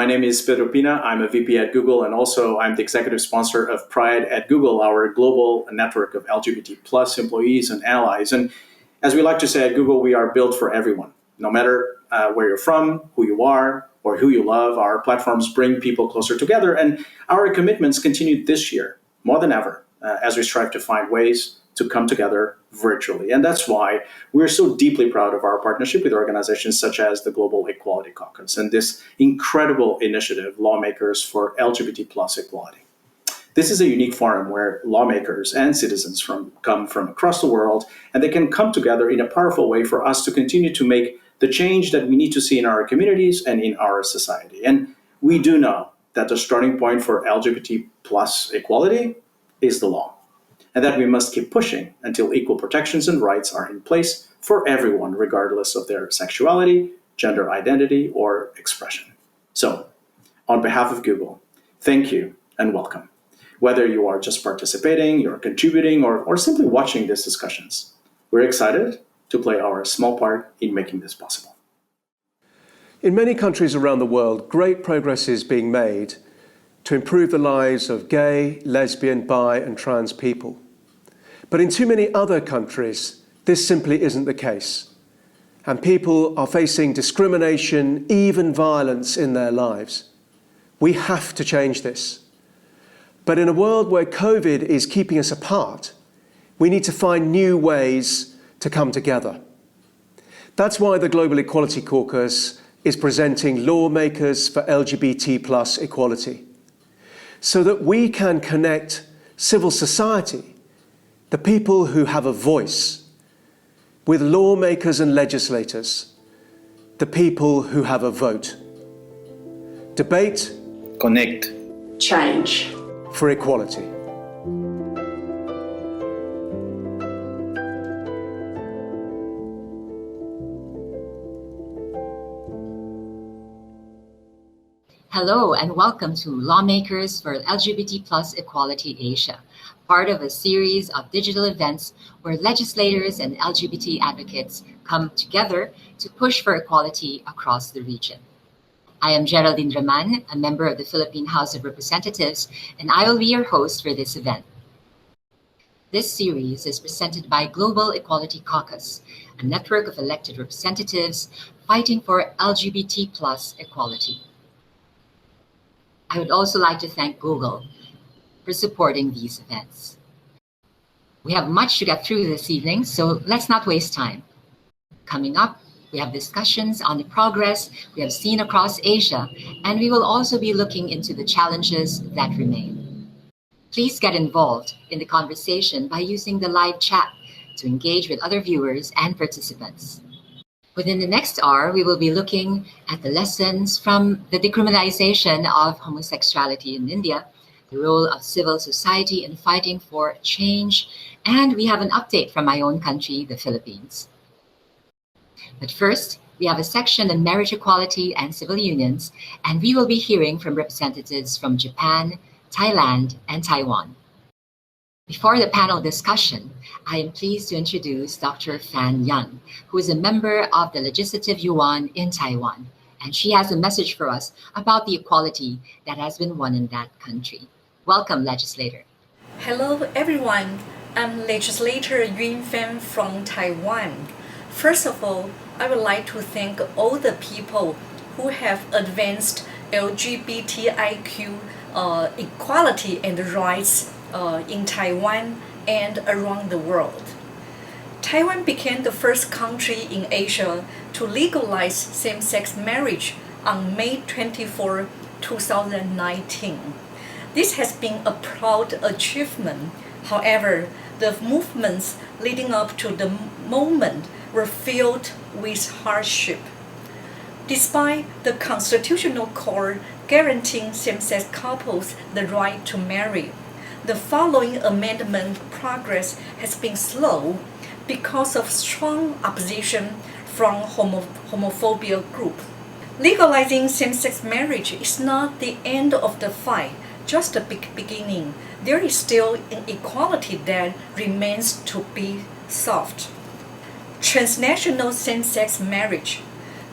my name is Pedro Pina. I'm a VP at Google, and also I'm the executive sponsor of Pride at Google, our global network of LGBT plus employees and allies. And as we like to say at Google, we are built for everyone. No matter where you're from, who you are, or who you love, our platforms bring people closer together. And our commitments continue this year, more than ever, as we strive to find ways to come together virtually. And that's why we're so deeply proud of our partnership with organizations such as the Global Equality Caucus and this incredible initiative, Lawmakers for LGBT plus equality. This is a unique forum where lawmakers and citizens come from across the world, and they can come together in a powerful way for us to continue to make the change that we need to see in our communities and in our society. And we do know that the starting point for LGBT plus equality is the law, and that we must keep pushing until equal protections and rights are in place for everyone, regardless of their sexuality, gender identity, or expression. So, on behalf of Google, thank you and welcome. Whether you are just participating, you're contributing, or simply watching these discussions, we're excited to play our small part in making this possible. In many countries around the world, great progress is being made to improve the lives of gay, lesbian, bi, and trans people. But in too many other countries, this simply isn't the case. And people are facing discrimination, even violence in their lives. We have to change this. But in a world where COVID is keeping us apart, we need to find new ways to come together. That's why the Global Equality Caucus is presenting Lawmakers for LGBT plus equality, so that we can connect civil society, the people who have a voice, with lawmakers and legislators, the people who have a vote. Debate, connect, change for equality. Hello and welcome to Lawmakers for LGBT plus Equality Asia, part of a series of digital events where legislators and LGBT advocates come together to push for equality across the region. I am Geraldine Roman, a member of the Philippine House of Representatives, and I will be your host for this event. This series is presented by Global Equality Caucus, a network of elected representatives fighting for LGBT plus equality. I would also like to thank Google for supporting these events. We have much to get through this evening, so let's not waste time. Coming up, we have discussions on the progress we have seen across Asia, and we will also be looking into the challenges that remain. Please get involved in the conversation by using the live chat to engage with other viewers and participants. Within the next hour, we will be looking at the lessons from the decriminalization of homosexuality in India, the role of civil society in fighting for change, and we have an update from my own country, the Philippines. But first, we have a section on marriage equality and civil unions, and we will be hearing from representatives from Japan, Thailand, and Taiwan. Before the panel discussion, I am pleased to introduce Dr. Fan Yun, who is a member of the Legislator Yuan in Taiwan, and she has a message for us about the equality that has been won in that country. Welcome, legislator. Hello, everyone. I'm Legislator Yun Fan from Taiwan. First of all, I would like to thank all the people who have advanced LGBTIQ equality and rights in Taiwan and around the world. Taiwan became the first country in Asia to legalize same-sex marriage on May 24, 2019. This has been a proud achievement. However, the movements leading up to the moment were filled with hardship. Despite the constitutional court guaranteeing same-sex couples the right to marry, the following amendment progress has been slow because of strong opposition from homophobia groups. Legalizing same-sex marriage is not the end of the fight, just the beginning. There is still inequality that remains to be solved. Transnational same-sex marriage.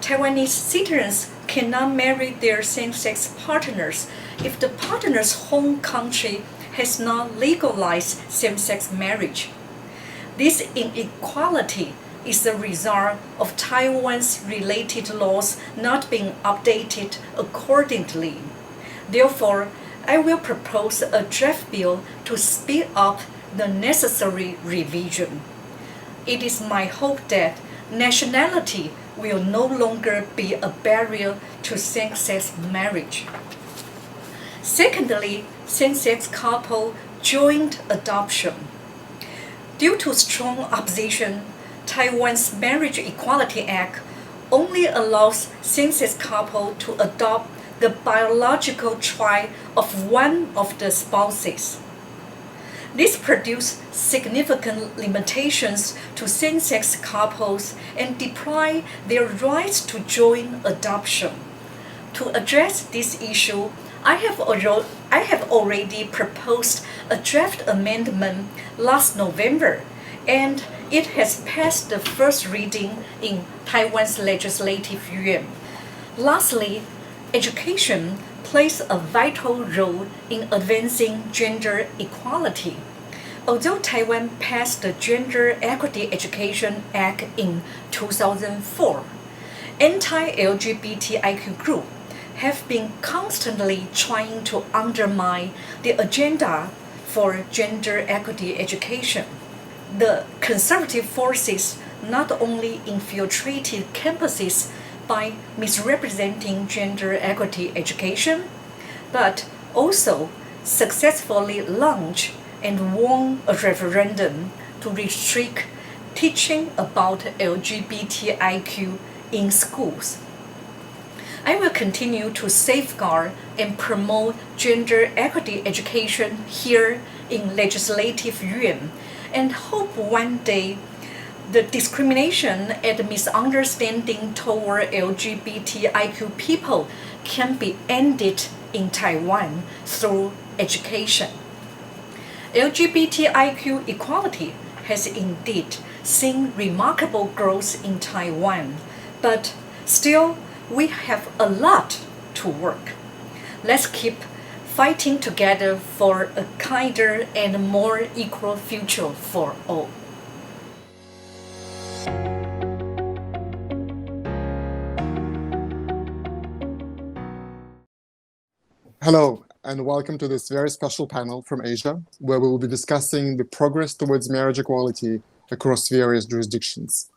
Taiwanese citizens cannot marry their same-sex partners if the partner's home country has not legalized same-sex marriage. This inequality is the result of Taiwan's related laws not being updated accordingly. Therefore, I will propose a draft bill to speed up the necessary revision. It is my hope that nationality will no longer be a barrier to same-sex marriage. Secondly, same-sex couple joint adoption. Due to strong opposition, Taiwan's Marriage Equality Act only allows same-sex couple to adopt the biological child of one of the spouses. This produced significant limitations to same-sex couples and deprive their rights to joint adoption. To address this issue, I have already proposed a draft amendment last November, and it has passed the first reading in Taiwan's Legislative Yuan. Lastly, education plays a vital role in advancing gender equality. Although Taiwan passed the Gender Equity Education Act in 2004, anti-LGBTIQ groups have been constantly trying to undermine the agenda for gender equity education. The conservative forces not only infiltrated campuses by misrepresenting gender equity education, but also successfully launched and won a referendum to restrict teaching about LGBTIQ in schools. I will continue to safeguard and promote gender equity education here in Legislative Yuan and hope one day the discrimination and misunderstanding toward LGBTIQ people can be ended in Taiwan through education. LGBTIQ equality has indeed seen remarkable growth in Taiwan, but still we have a lot to work. Let's keep fighting together for a kinder and more equal future for all. Hello, and welcome to this very special panel from Asia, where we will be discussing the progress towards marriage equality across various jurisdictions.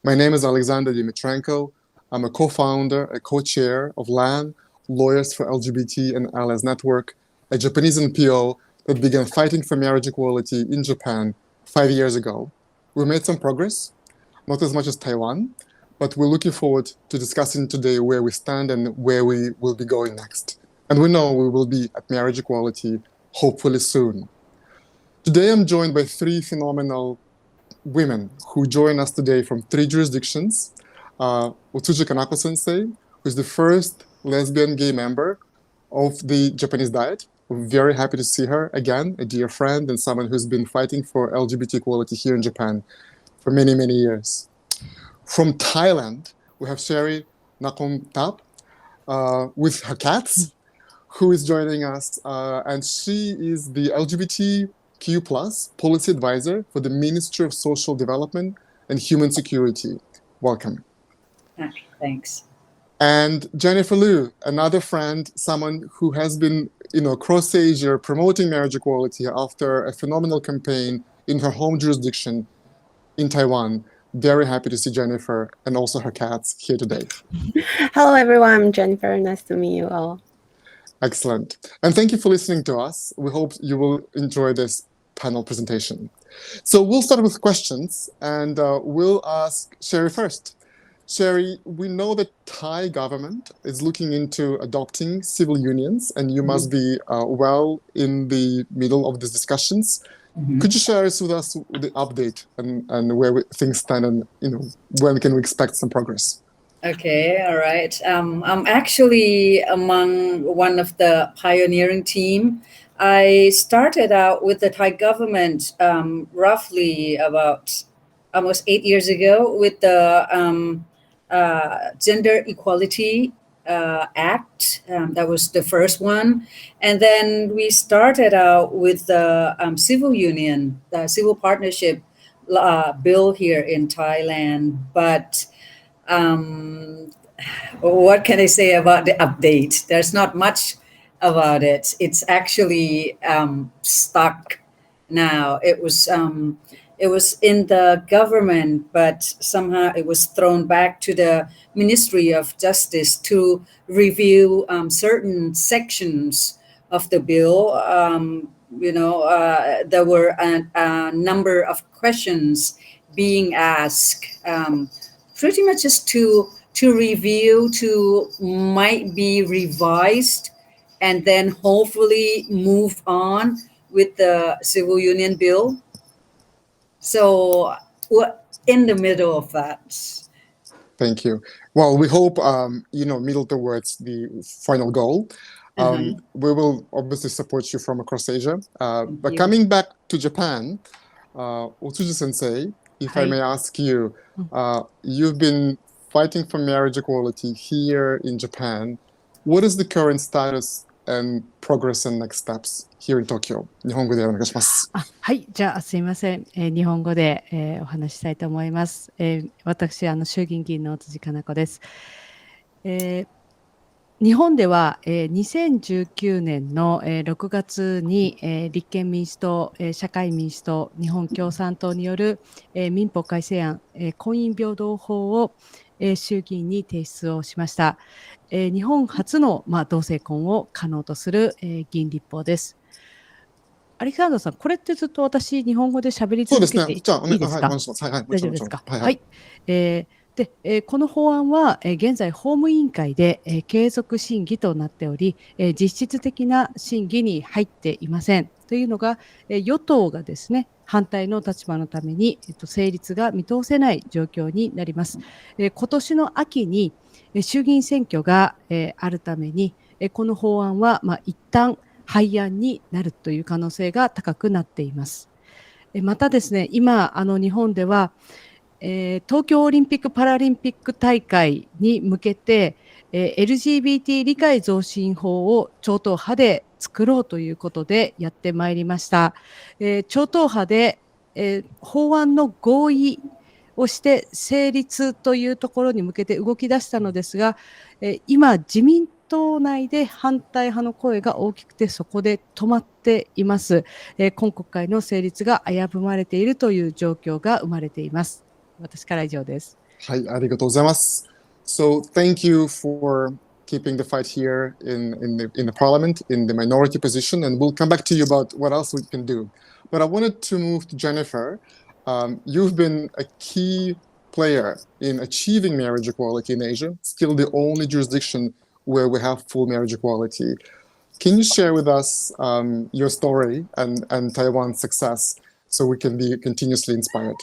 My name is Alexander Dimitrenko. I'm a co-founder, a co-chair of LAN, Lawyers for LGBT and Allies Network, a Japanese NPO that began fighting for marriage equality in Japan 5 years ago. We made some progress, not as much as Taiwan, but we're looking forward to discussing today where we stand and where we will be going next. And we know we will be at marriage equality hopefully soon. Today I'm joined by three phenomenal women who join us today from three jurisdictions. Otsuji Kanako-sensei, who is the first lesbian gay member of the Japanese Diet. We're very happy to see her again, a dear friend and someone who's been fighting for LGBT equality here in Japan for many, many years. From Thailand, we have Sherry Nakomtap with her cats, who is joining us, and she is the LGBTQ+ policy advisor for the Ministry of Social Development and Human Security. Welcome. Thanks. And Jennifer Liu, another friend, someone who has been, across Asia promoting marriage equality after a phenomenal campaign in her home jurisdiction in Taiwan. Very happy to see Jennifer and also her cats here today. Hello, everyone. I'm Jennifer. Nice to meet you all. Excellent. And thank you for listening to us. We hope you will enjoy this panel presentation. So we'll start with questions, and we'll ask Sherry first. Sherry, we know that Thai government is looking into adopting civil unions, and you must be well in the middle of these discussions. Could you share with us the update and where things stand, and when can we expect some progress? Okay, all right. I'm actually among one of the pioneering team. I started out with the Thai government roughly about almost 8 years ago with the Gender Equality Act. That was the first one. And then we started out with the civil union, the civil partnership bill here in Thailand. But what can I say about the update? There's not much about it. It's actually stuck now. It was in the government, but somehow it was thrown back to the Ministry of Justice to review certain sections of the bill. There were a number of questions being asked, pretty much just to review, to might be revised, and then hopefully move on with the civil union bill. So we're in the middle of that. Thank you. Well, we hope, middle towards the final goal. We will obviously support you from across Asia. But coming back to Japan, Otsuji Sensei, if I may ask you, you've been fighting for marriage equality here in Japan. What is the current status and progress and next steps here in Tokyo? 日本語でお願いします。はい、じゃあすいません、日本語で、お話ししたいと思います。私衆議院議員の辻かな子です。日本では、2019年の、6月に、立憲民主党、社会民主党、日本共産党による、民法改正案、婚姻平等法を、衆議院に提出をしました。日本初の、同性婚を可能とする、議員立法です。アレキサンダーさん、これってずっと私、日本語で喋り続けていいですか？そうですね。じゃあ、お願いします。はい、大丈夫ですか？はい。はい。で、この法案は、現在法務委員会で、継続審議となっており、実質的な審議に入っていません。というのが、与党がですね、反対の立場のために、成立が見通せない状況になります。今年の秋に衆議院選挙が、あるために、この法案は、一旦廃案になるという可能性が高くなっています。またですね、今日本では、東京オリンピック・パラリンピック大会に向けて、LGBT 理解増進法を超党派で作ろうということでやってまいりました。超党派で、法案の合意をして成立というところに向けて動き出したのですが、今自民党内で反対派の声が大きくてそこで止まっています。今国会の成立が危ぶまれているという状況が生まれています。私から以上です。はい、ありがとうございます。So thank you for keeping the fight here in the parliament, in the minority position, and we'll come back to you about what else we can do. But I wanted to move to Jennifer. You've been a key player in achieving marriage equality in Asia, still the only jurisdiction where we have full marriage equality. Can you share with us your story and Taiwan's success so we can be continuously inspired?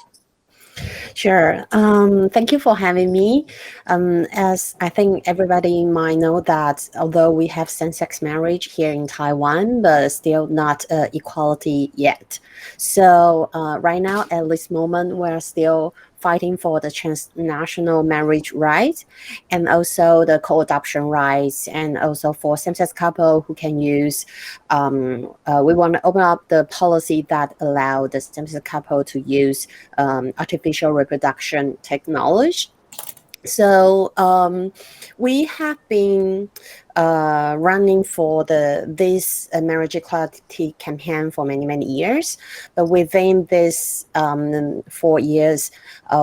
Sure. Thank you for having me. As I think everybody might know that although we have same-sex marriage here in Taiwan, but still not equality yet. So right now, at this moment, we're still fighting for the transnational marriage rights and also the co-adoption rights and also for same-sex couple who can use, we want to open up the policy that allow the same-sex couple to use artificial reproduction technology. So we have been running for this marriage equality campaign for many years, but within this 4 years,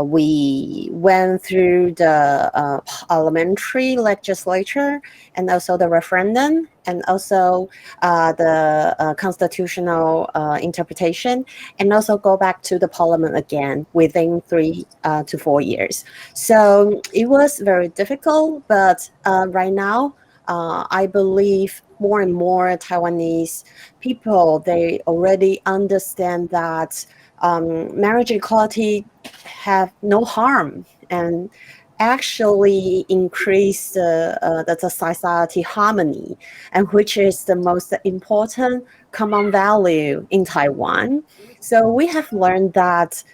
we went through the parliamentary legislature and also the referendum and also the constitutional interpretation, and also go back to the parliament again within 3 to 4 years. So it was very difficult, but right now, I believe more and more Taiwanese people, they already understand that marriage equality have no harm and actually increase the society harmony, and which is the most important common value in Taiwan. So we have learned that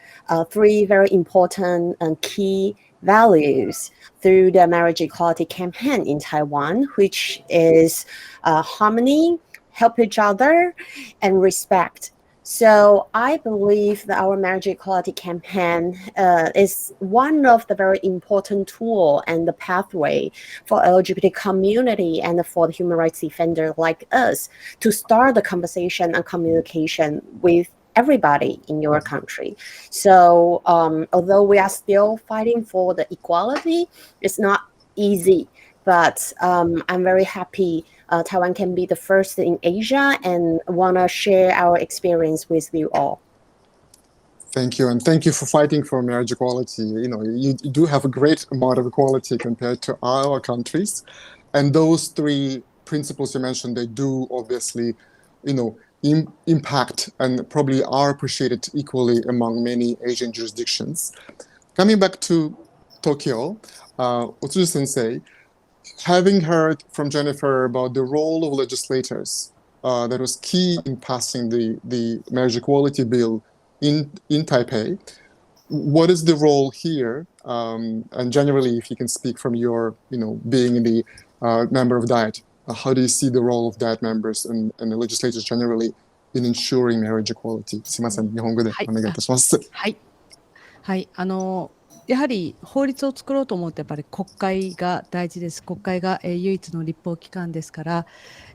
3 very important and key values through the marriage equality campaign in Taiwan, which is harmony, help each other, and respect. So I believe that our marriage equality campaign is one of the very important tool and the pathway for LGBT community and for the human rights defender like us to start the conversation and communication with everybody in your country. So although we are still fighting for the equality, it's not easy, but I'm very happy Taiwan can be the first in Asia and want to share our experience with you all. Thank you, and thank you for fighting for marriage equality. You do have a great amount of equality compared to our countries, and those three principles you mentioned, they do obviously, impact and probably are appreciated equally among many Asian jurisdictions. Coming back to Tokyo, Otsuji-sensei, having heard from Jennifer about the role of legislators that was key in passing the marriage equality bill in Taipei, what is the role here? And generally, if you can speak from your, being the member of Diet, how do you see the role of Diet members and the legislators generally in ensuring marriage equality? すみません、日本語でお願いいたします。はい。はい。やはり法律を作ろうと思うとやっぱり国会が大事です。国会が唯一の立法機関ですから、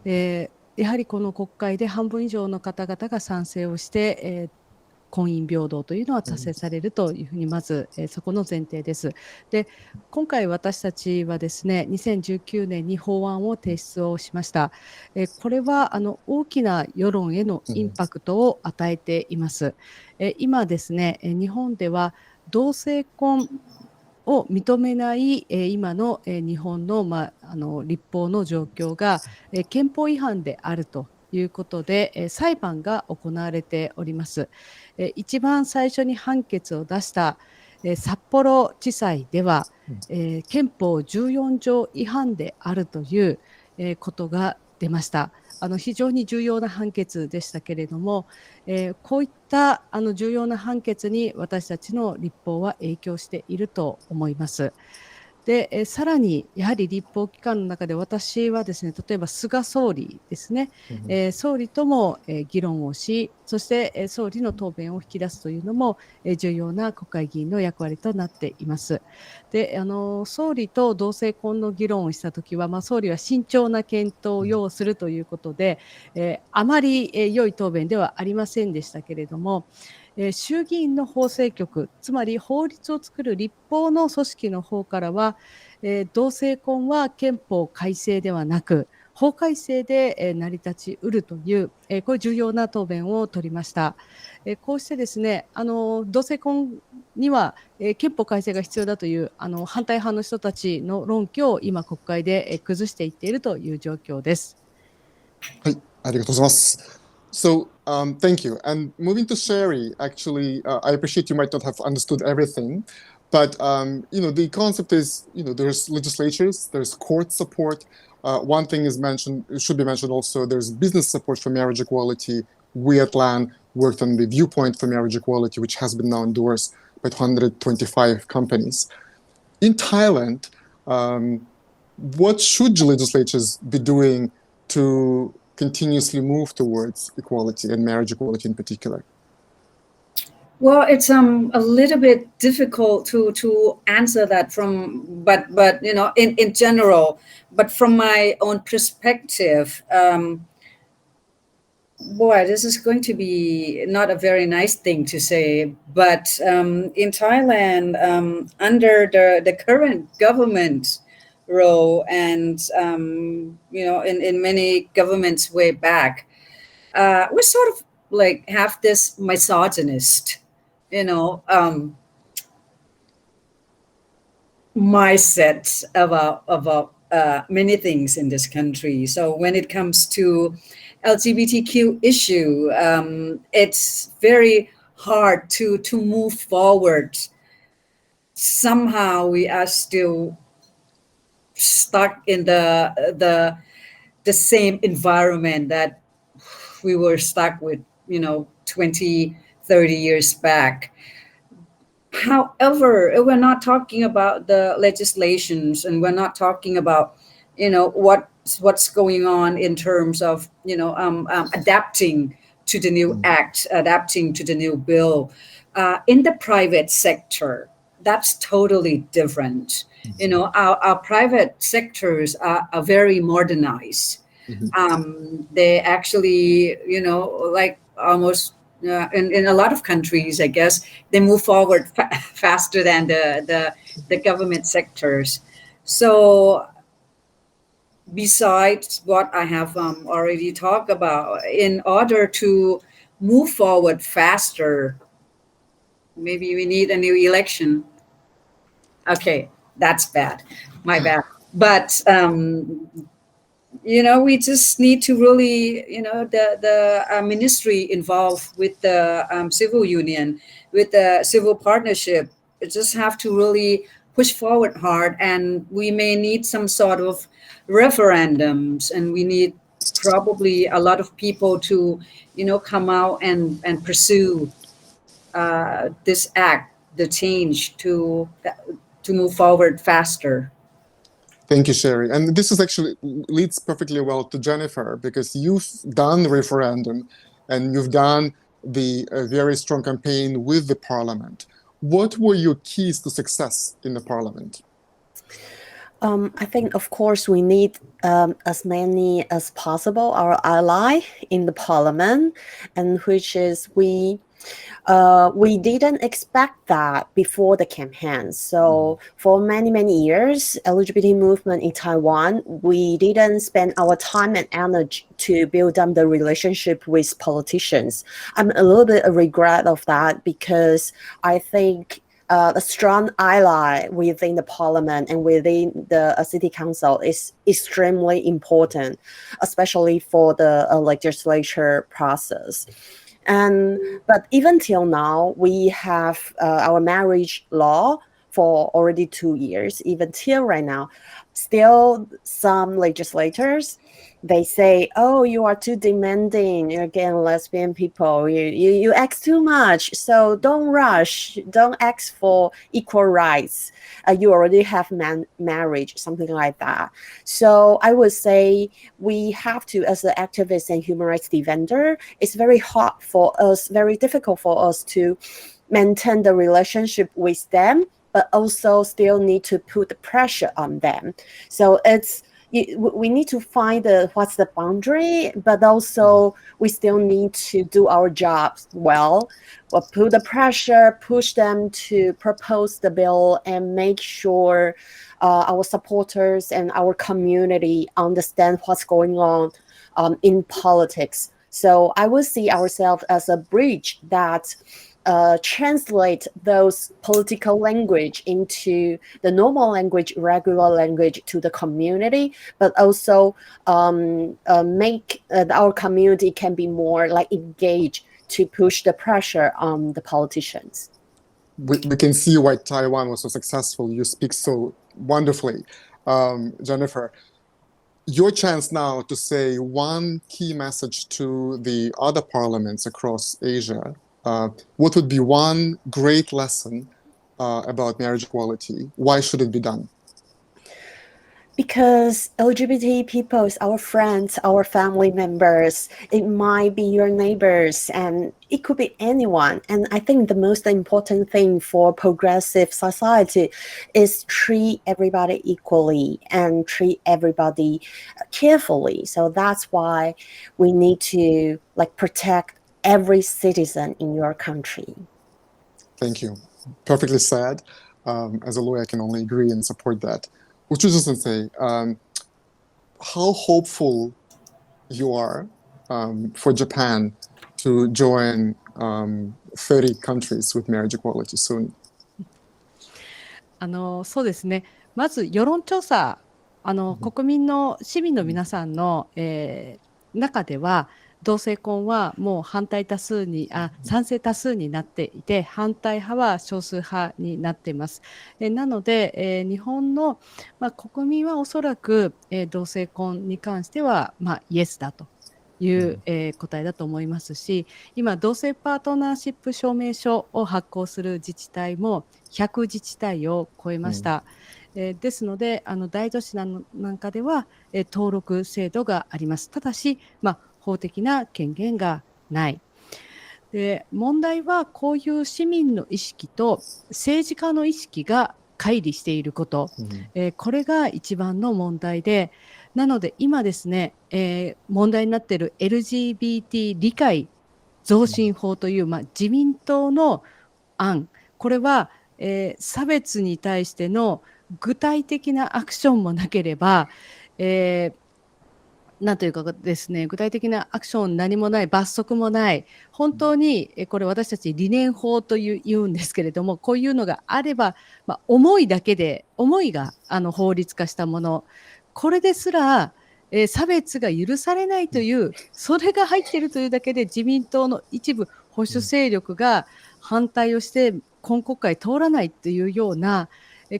やはりこの国会で半分以上の方々が賛成をして、婚姻平等というのは達成されるというふうにまず、そこの前提です。で、今回私たちはですね、2019年に法案を提出をしました。これは大きな世論へのインパクトを与えています。今ですね、日本では同性婚を認めない今の日本の立法の状況が憲法違反であるということで裁判が行われております。一番最初に判決を出した札幌地裁では憲法14条違反であるということが出ました。非常に重要な判決でしたけれども、こういった重要な判決に私たちの立法は影響していると思います。で、さらにやはり立法機関の中で私はですね、例えば菅総理ですね、総理とも議論をし、そして総理の答弁を引き出すというのも重要な国会議員の役割となっています。で、総理と同性婚の議論をしたときは、総理は慎重な検討を要するということで、あまり良い答弁ではありませんでしたけれども、衆議院の法制局、つまり法律を作る立法の組織の方からは、同性婚は憲法改正ではなく、法改正で成り立ちうるという、こういう重要な答弁を取りました。こうしてですね、同性婚には憲法改正が必要だという反対派の人たちの論拠を今国会で崩していっているという状況です。はい、ありがとうございます。So, thank you. And moving to Sherry, actually, I appreciate you might not have understood everything, but the concept is, there's legislatures, there's court support. One thing is mentioned, it should be mentioned also, there's business support for marriage equality. We at LAN worked on the viewpoint for marriage equality, which has been now endorsed by 125 companies. In Thailand, what should legislatures be doing to continuously move towards equality and marriage equality in particular? Well, it's a little bit difficult to answer that but in general, but from my own perspective, boy, this is going to be not a very nice thing to say, but in Thailand, under the current government role and in many governments way back, we sort of like have this misogynist mindset about many things in this country. So when it comes to LGBTQ issue, it's very hard to move forward. Somehow we are still stuck in the same environment that we were stuck with 20-30 years back. However, we're not talking about the legislations, and we're not talking about, what's going on in terms of, adapting to the new act, adapting to the new bill. In the private sector, that's totally different. Our private sectors are very modernized. They actually, like almost in a lot of countries, I guess, they move forward faster than the government sectors. So besides what I have already talked about, in order to move forward faster, maybe we need a new election. Okay, that's bad. My bad. But we just need to really, the ministry involved with the civil union, with the civil partnership, just have to really push forward hard. And we may need some sort of referendums, and we need probably a lot of people to, come out and pursue this act, the change to move forward faster. Thank you, Sherry. And this is actually leads perfectly well to Jennifer, because you've done the referendum and you've done the very strong campaign with the parliament. What were your keys to success in the parliament? I think, of course, we need as many as possible our ally in the parliament, and which is we didn't expect that before the campaign. So for many, many years, LGBT movement in Taiwan, we didn't spend our time and energy to build up the relationship with politicians. I'm a little bit of regret of that, because I think a strong ally within the parliament and within the city council is extremely important, especially for the legislature process. But even till now, we have our marriage law for already 2 years. Even till right now, still some legislators, they say, "Oh, you are too demanding. You're getting lesbian people. You ask too much. So don't rush. Don't ask for equal rights. You already have marriage," something like that. So I would say we have to, as an activist and human rights defender, it's very hard for us, very difficult for us to maintain the relationship with them, but also still need to put the pressure on them. So we need to find what's the boundary, but also we still need to do our jobs well. We'll put the pressure, push them to propose the bill, and make sure our supporters and our community understand what's going on in politics. So I would see ourselves as a bridge that translate those political language into the normal language, regular language to the community, but also make our community can be more like engaged to push the pressure on the politicians. We can see why Taiwan was so successful. You speak so wonderfully, Jennifer. Your chance now to say one key message to the other parliaments across Asia. What would be one great lesson about marriage equality? Why should it be done? Because LGBT people is our friends, our family members. It might be your neighbors, and it could be anyone. And I think the most important thing for progressive society is treat everybody equally and treat everybody carefully. So that's why we need to protect every citizen in your country. Thank you. Perfectly said. As a lawyer, I can only agree and support that. Would you just say how hopeful you are for Japan to join 30 countries with marriage equality soon? そうですね。まず世論調査、国民の市民の皆さんの、中では同性婚はもう賛成多数になっていて、反対派は少数派になっています。なので、日本の、国民はおそらく、同性婚に関しては、イエスだという、答えだと思いますし、今同性パートナーシップ証明書を発行する自治体も100自治体を超えました。ですので大都市なんかでは、登録制度があります。ただし、法的な権限がない。で、問題はこういう市民の意識と政治家の意識が乖離していること、これが一番の問題で、なので今ですね、問題になっている LGBT 理解増進法という、自民党の案、これは、差別に対しての具体的なアクションもなければ、なんというかですね、具体的なアクション何もない、罰則もない、本当にこれ私たち理念法と言うんですけれども、こういうのがあれば、思いだけで、思いが法律化したもの、これですら、差別が許されないという、それが入っているというだけで自民党の一部保守勢力が反対をして今国会通らないというような、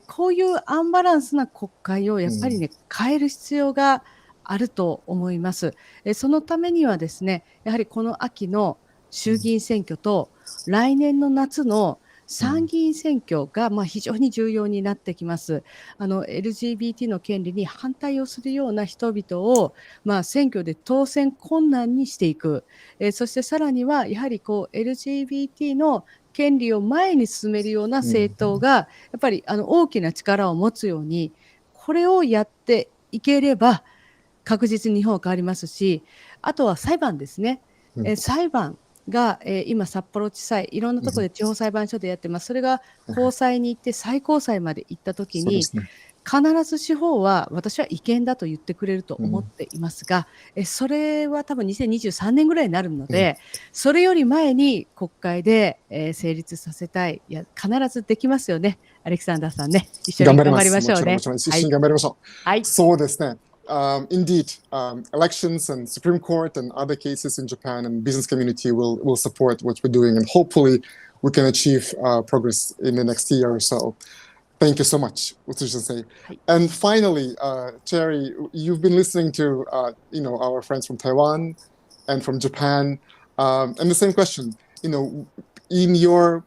こういうアンバランスな国会をやっぱりね、変える必要があると思います。そのためにはですね、やはりこの秋の衆議院選挙と来年の夏の参議院選挙が非常に重要になってきます。LGBT の権利に反対をするような人々を、選挙で当選困難にしていく。そしてさらにはやはりLGBT の権利を前に進めるような政党がやっぱり大きな力を持つように、これをやっていければ確実に日本は変わりますし、あとは裁判ですね。裁判が、今札幌地裁、いろんなところで地方裁判所でやってます。それが高裁に行って最高裁まで行ったときに、必ず司法は私は違憲だと言ってくれると思っていますが、それは多分2023年ぐらいになるので、それより前に国会で、成立させたい。いや、必ずできますよね。アレキサンダーさんね。一緒に頑張りましょうね。一緒に頑張りましょう。はい。そうですね。Indeed, elections and Supreme Court and other cases in Japan and business community will support what we're doing, and hopefully we can achieve progress in the next year or so. Thank you so much, Utsushi-sensei. And finally, Cherry, you've been listening to our friends from Taiwan and from Japan, and the same question. In your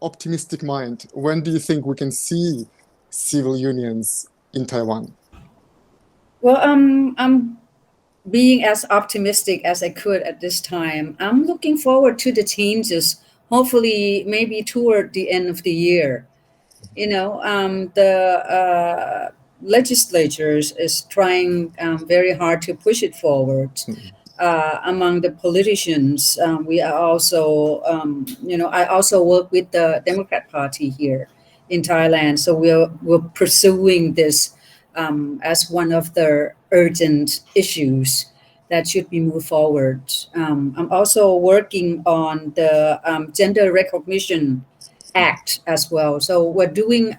optimistic mind, when do you think we can see civil unions in Taiwan? Well, I'm being as optimistic as I could at this time. I'm looking forward to the changes, hopefully maybe toward the end of the year. The legislators is trying very hard to push it forward. Among the politicians, we are also, I also work with the Democrat Party here in Thailand. So we're pursuing this as one of the urgent issues that should be moved forward. I'm also working on the Gender Recognition Act as well. So we're doing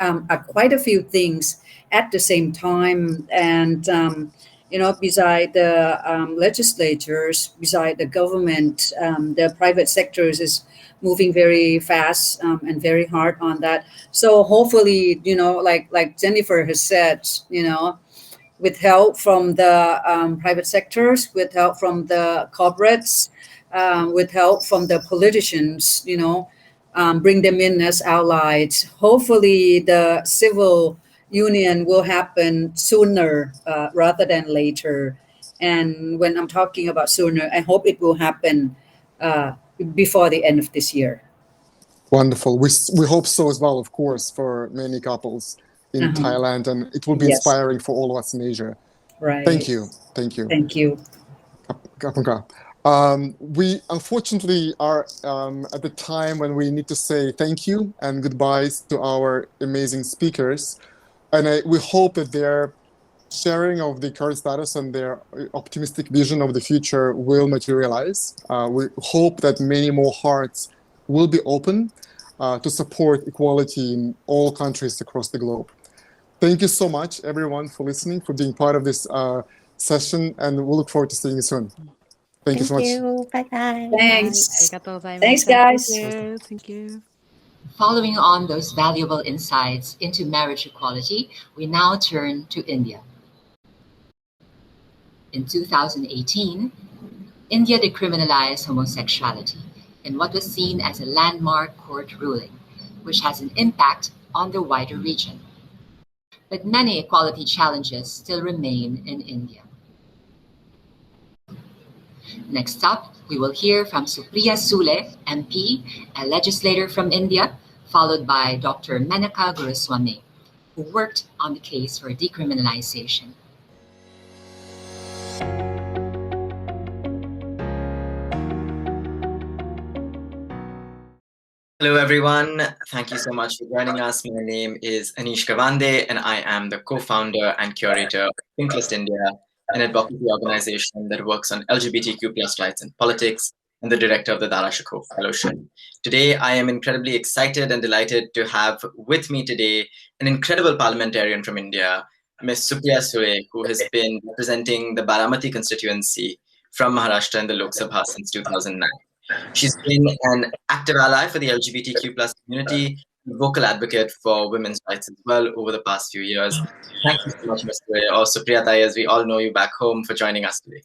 quite a few things at the same time. And, beside the legislators, beside the government, the private sectors is moving very fast and very hard on that. So hopefully, like Jennifer has said, with help from the private sectors, with help from the corporates, with help from the politicians, bring them in as allies. Hopefully the civil union will happen sooner rather than later. And when I'm talking about sooner, I hope it will happen before the end of this year. Wonderful. We hope so as well, of course, for many couples in Thailand, and it will be inspiring for all of us in Asia. Right. Thank you. Thank you. Thank you. We unfortunately are at the time when we need to say thank you and goodbyes to our amazing speakers. And we hope that their sharing of the current status and their optimistic vision of the future will materialize. We hope that many more hearts will be open to support equality in all countries across the globe. Thank you so much, everyone, for listening, for being part of this session, and we'll look forward to seeing you soon. Thank you so much. Bye-bye. Thanks. Thanks, guys. Thank you. Following on those valuable insights into marriage equality, we now turn to India. In 2018, India decriminalized homosexuality in what was seen as a landmark court ruling, which has an impact on the wider region. But many equality challenges still remain in India. Next up, we will hear from Supriya Sule, MP, a legislator from India, followed by Dr. Menaka Guruswamy, who worked on the case for decriminalization. Hello, everyone. Thank you so much for joining us. My name is Anish Gavande, and I am the co-founder and curator of Pinklist India, an advocacy organization that works on LGBTQ plus rights in politics, and the director of the Dara Shikoh Fellowship. Today, I am incredibly excited and delighted to have with me today an incredible parliamentarian from India, Ms. Supriya Sule, who has been representing the Baramati constituency from Maharashtra in the Lok Sabha since 2009. She's been an active ally for the LGBTQ plus community, a vocal advocate for women's rights as well over the past few years. Thank you so much, Mr. or Supriya, as we all know you back home, for joining us today.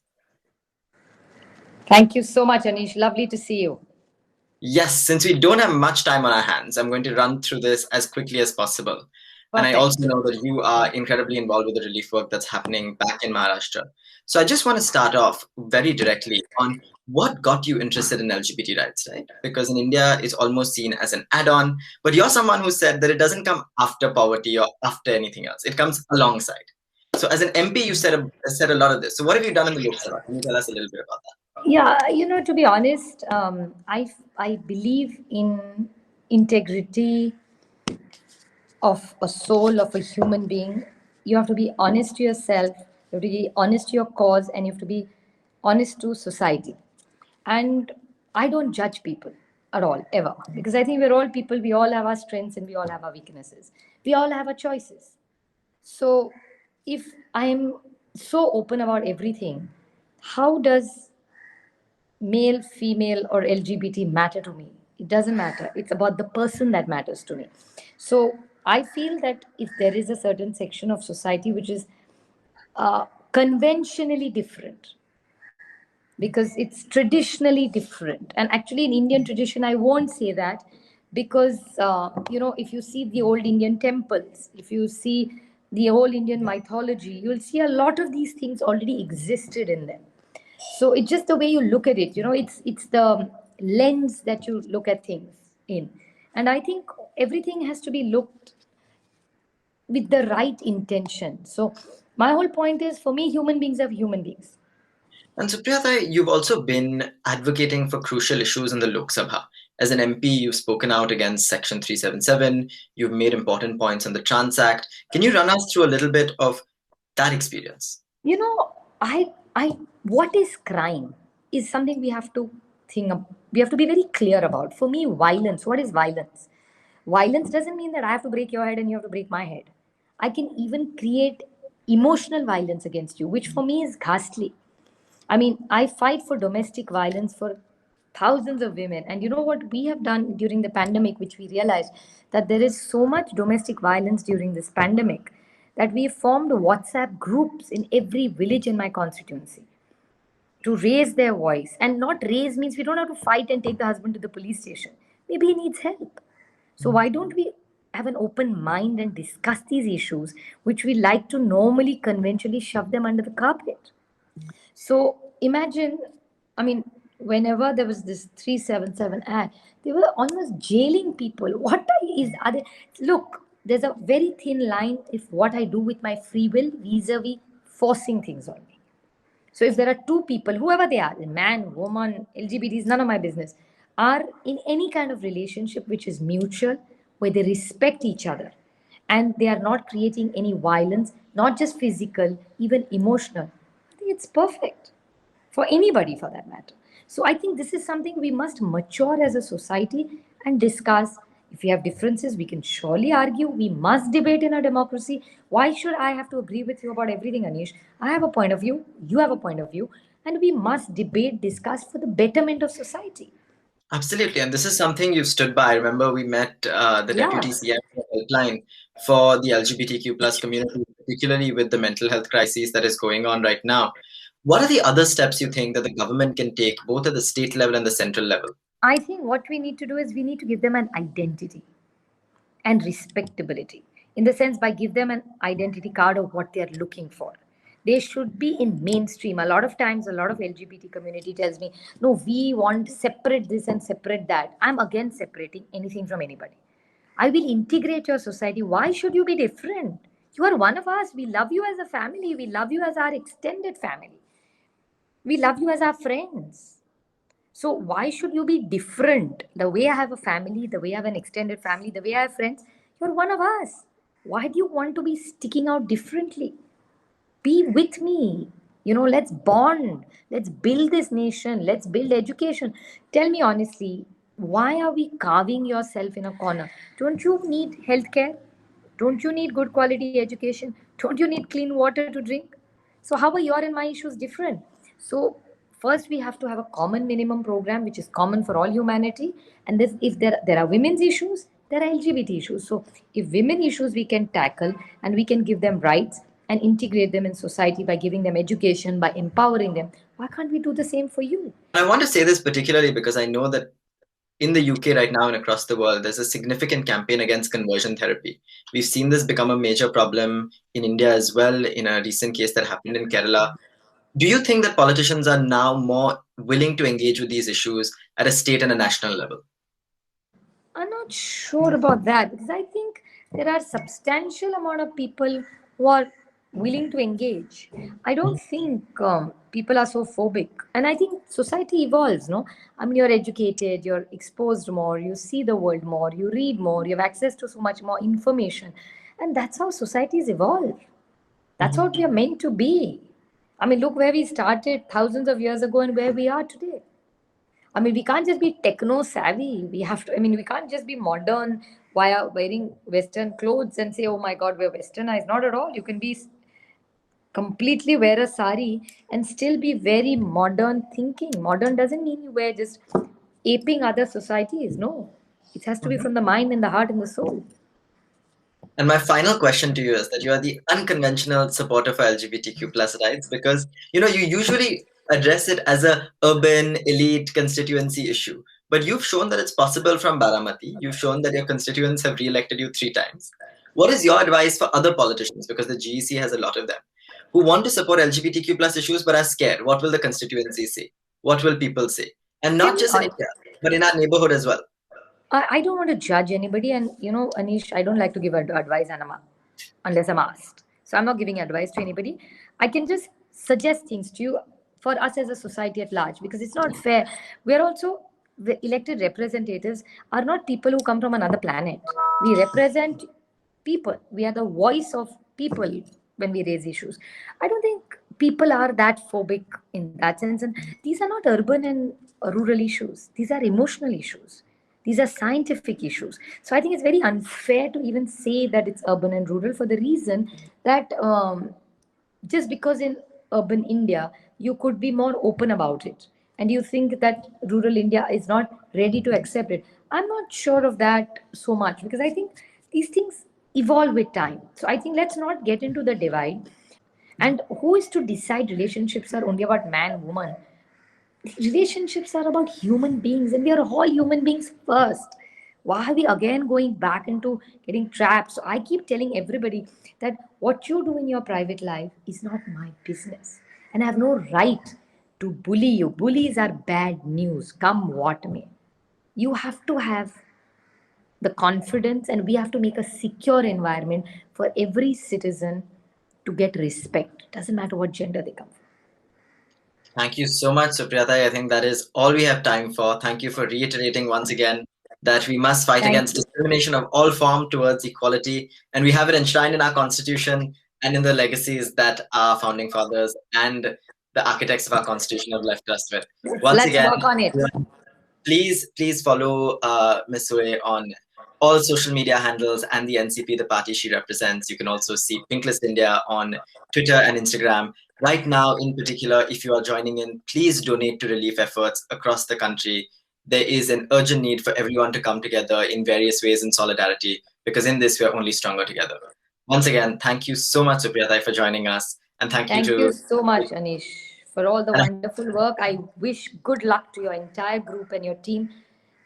Thank you so much, Anish. Lovely to see you. Yes, since we don't have much time on our hands, I'm going to run through this as quickly as possible. Perfect. And I also know that you are incredibly involved with the relief work that's happening back in Maharashtra. So I just want to start off very directly on what got you interested in LGBT rights, right? Because in India, it's almost seen as an add-on, but you're someone who said that it doesn't come after poverty or after anything else. It comes alongside. So as an MP, you said a lot of this. So what have you done in the Lok Sabha? Can you tell us a little bit about that? Yeah, to be honest, I believe in integrity of a soul of a human being. You have to be honest to yourself, you have to be honest to your cause, and you have to be honest to society. And I don't judge people at all, ever. Because I think we're all people, we all have our strengths and we all have our weaknesses. We all have our choices. So if I'm so open about everything, how does male, female, or LGBT matter to me? It doesn't matter. It's about the person that matters to me. So I feel that if there is a certain section of society which is conventionally different, because it's traditionally different, and actually in Indian tradition, I won't say that, because if you see the old Indian temples, if you see the old Indian mythology, you'll see a lot of these things already existed in them. So it's just the way you look at it, it's the lens that you look at things in. And I think everything has to be looked with the right intention. So my whole point is, for me, human beings are human beings. And Supriya, you've also been advocating for crucial issues in the Lok Sabha. As an MP, you've spoken out against Section 377. You've made important points on the Trans Act. Can you run us through a little bit of that experience? What is crime is something we have to think of. We have to be very clear about. For me, violence, what is violence? Violence doesn't mean that I have to break your head and you have to break my head. I can even create emotional violence against you, which for me is ghastly. I mean, I fight for domestic violence for thousands of women. And you know what we have done during the pandemic, which we realized that there is so much domestic violence during this pandemic that we formed WhatsApp groups in every village in my constituency to raise their voice. And not raise means we don't have to fight and take the husband to the police station. Maybe he needs help. So why don't we have an open mind and discuss these issues, which we like to normally conventionally shove them under the carpet? So imagine, whenever there was this 377 Act, they were almost jailing people. Look, there's a very thin line if what I do with my free will vis-a-vis forcing things on me. So if there are two people, whoever they are, man, woman, LGBT is none of my business, are in any kind of relationship which is mutual, where they respect each other and they are not creating any violence, not just physical, even emotional, I think it's perfect for anybody for that matter. So I think this is something we must mature as a society and discuss. If we have differences, we can surely argue. We must debate in a democracy. Why should I have to agree with you about everything, Anish? I have a point of view, you have a point of view, and we must debate, discuss for the betterment of society. Absolutely, and this is something you've stood by. I remember we met the Deputy CM helpline for the LGBTQ plus community, particularly with the mental health crisis that is going on right now. What are the other steps you think that the government can take, both at the state level and the central level? I think what we need to do is we need to give them an identity and respectability, in the sense by give them an identity card of what they are looking for. They should be in mainstream. A lot of times a lot of LGBT community tells me, no, we want separate this and separate that. I'm against separating anything from anybody. I will integrate your society. Why should you be different? You are one of us. We love you as a family. We love you as our extended family. We love you as our friends. So why should you be different? The way I have a family, the way I have an extended family, the way I have friends, you're one of us. Why do you want to be sticking out differently? Be with me. Let's bond. Let's build this nation. Let's build education. Tell me honestly, why are we carving yourself in a corner? Don't you need healthcare? Don't you need good quality education? Don't you need clean water to drink? So how are your and my issues different? So first we have to have a common minimum program which is common for all humanity. And this, if there are women's issues, there are LGBT issues. So if women issues we can tackle and we can give them rights and integrate them in society by giving them education, by empowering them, why can't we do the same for you? I want to say this particularly because I know that in the UK right now and across the world, there's a significant campaign against conversion therapy. We've seen this become a major problem in India as well, in a recent case that happened in Kerala. Do you think that politicians are now more willing to engage with these issues at a state and a national level? I'm not sure about that, because I think there are substantial amount of people who are willing to engage. I don't think people are so phobic. And I think society evolves, no? I mean, you're educated, you're exposed more, you see the world more, you read more, you have access to so much more information. And that's how societies evolve. That's what we are meant to be. I mean, look where we started thousands of years ago and where we are today. I mean, we can't just be techno savvy. We can't just be modern via wearing Western clothes and say, oh my God, we're westernized. Not at all. You can be completely wear a sari and still be very modern thinking. Modern doesn't mean you wear just aping other societies. No, it has to be from the mind and the heart and the soul. And my final question to you is that you are the unconventional supporter for LGBTQ plus rights, because you usually address it as a urban elite constituency issue. But you've shown that it's possible from Baramati. You've shown that your constituents have re-elected you 3 times. What is your advice for other politicians, because the GEC has a lot of them, who want to support LGBTQ plus issues but are scared? What will the constituency say? What will people say? And not just in India, but in our neighborhood as well. I don't want to judge anybody. And, Anish, I don't like to give advice unless I'm asked. So I'm not giving advice to anybody. I can just suggest things to you for us as a society at large, because it's not fair. We're also, the elected representatives are not people who come from another planet. We represent people. We are the voice of people when we raise issues. I don't think people are that phobic in that sense. And these are not urban and rural issues. These are emotional issues. These are scientific issues. So I think it's very unfair to even say that it's urban and rural, for the reason that just because in urban India, you could be more open about it. And you think that rural India is not ready to accept it. I'm not sure of that so much, because I think these things evolve with time. So I think let's not get into the divide. And who is to decide relationships are only about man, woman? Relationships are about human beings, and we are all human beings first. Why are we again going back into getting trapped? So I keep telling everybody that what you do in your private life is not my business, and I have no right to bully you. Bullies are bad news, come what may. You have to have the confidence, and we have to make a secure environment for every citizen to get respect. Doesn't matter what gender they come from. Thank you so much, Supriya. I think that is all we have time for. Thank you for reiterating once again that we must fight against discrimination of all form towards equality. And we have it enshrined in our constitution and in the legacies that our founding fathers and the architects of our constitution have left us with. Once again, work on it. Please follow Ms. Sule on all social media handles and the NCP, the party she represents. You can also see Pink List India on Twitter and Instagram. Right now, in particular, if you are joining in, please donate to relief efforts across the country. There is an urgent need for everyone to come together in various ways in solidarity, because in this, we are only stronger together. Once again, thank you so much, Supriya, for joining us. And thank you so much, Anish, for all the wonderful work. I wish good luck to your entire group and your team.